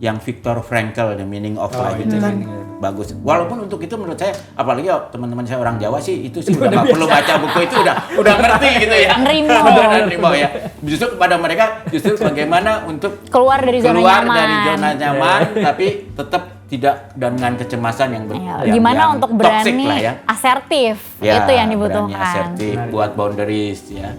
yang Viktor Frankl, The Meaning of Life itu kan bagus. Walaupun untuk itu menurut saya, apalagi teman-teman saya orang Jawa sih, itu sih udah nggak perlu baca buku itu, udah ngerti gitu ya. Nerimo ya. Justru kepada mereka bagaimana untuk keluar dari zona nyaman, tapi tetap tidak dengan kecemasan yang gimana yang untuk berani asertif, itu yang dibutuhkan. Berani asertif, buat boundaries ya.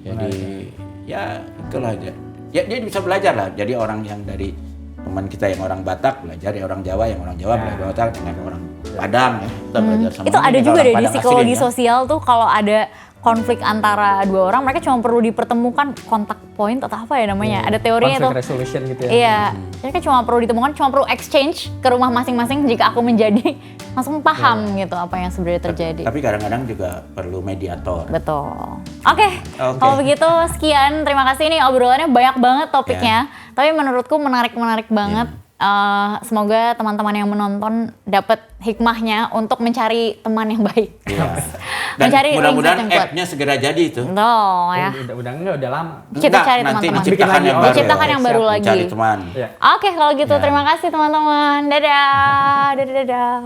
Jadi ya itulah aja. Ya dia bisa belajar lah. Jadi orang yang dari teman kita yang orang Batak belajar, ya orang Jawa belajar Batak, dengan orang Padang ya kita belajar sama. Itu ada juga deh di psikologi sosial tuh, kalau ada konflik antara dua orang, mereka cuma perlu dipertemukan kontak point atau apa ya namanya, ada teorinya tuh. Conflict resolution gitu ya. Iya, mereka cuma perlu ditemukan, cuma perlu exchange ke rumah masing-masing. Jika aku menjadi langsung paham gitu apa yang sebenarnya terjadi. Tapi kadang-kadang juga perlu mediator. Betul. Oke. Kalau begitu sekian, terima kasih, nih obrolannya banyak banget topiknya. Tapi menurutku menarik banget. Semoga teman-teman yang menonton dapat hikmahnya untuk mencari teman yang baik. Dan mudah-mudahan app-nya segera jadi itu. Ya. Udah lama. Kita cari teman-teman. Diciptakan yang baru lagi. Cari teman. Oke, kalau gitu terima kasih teman-teman. Dadah.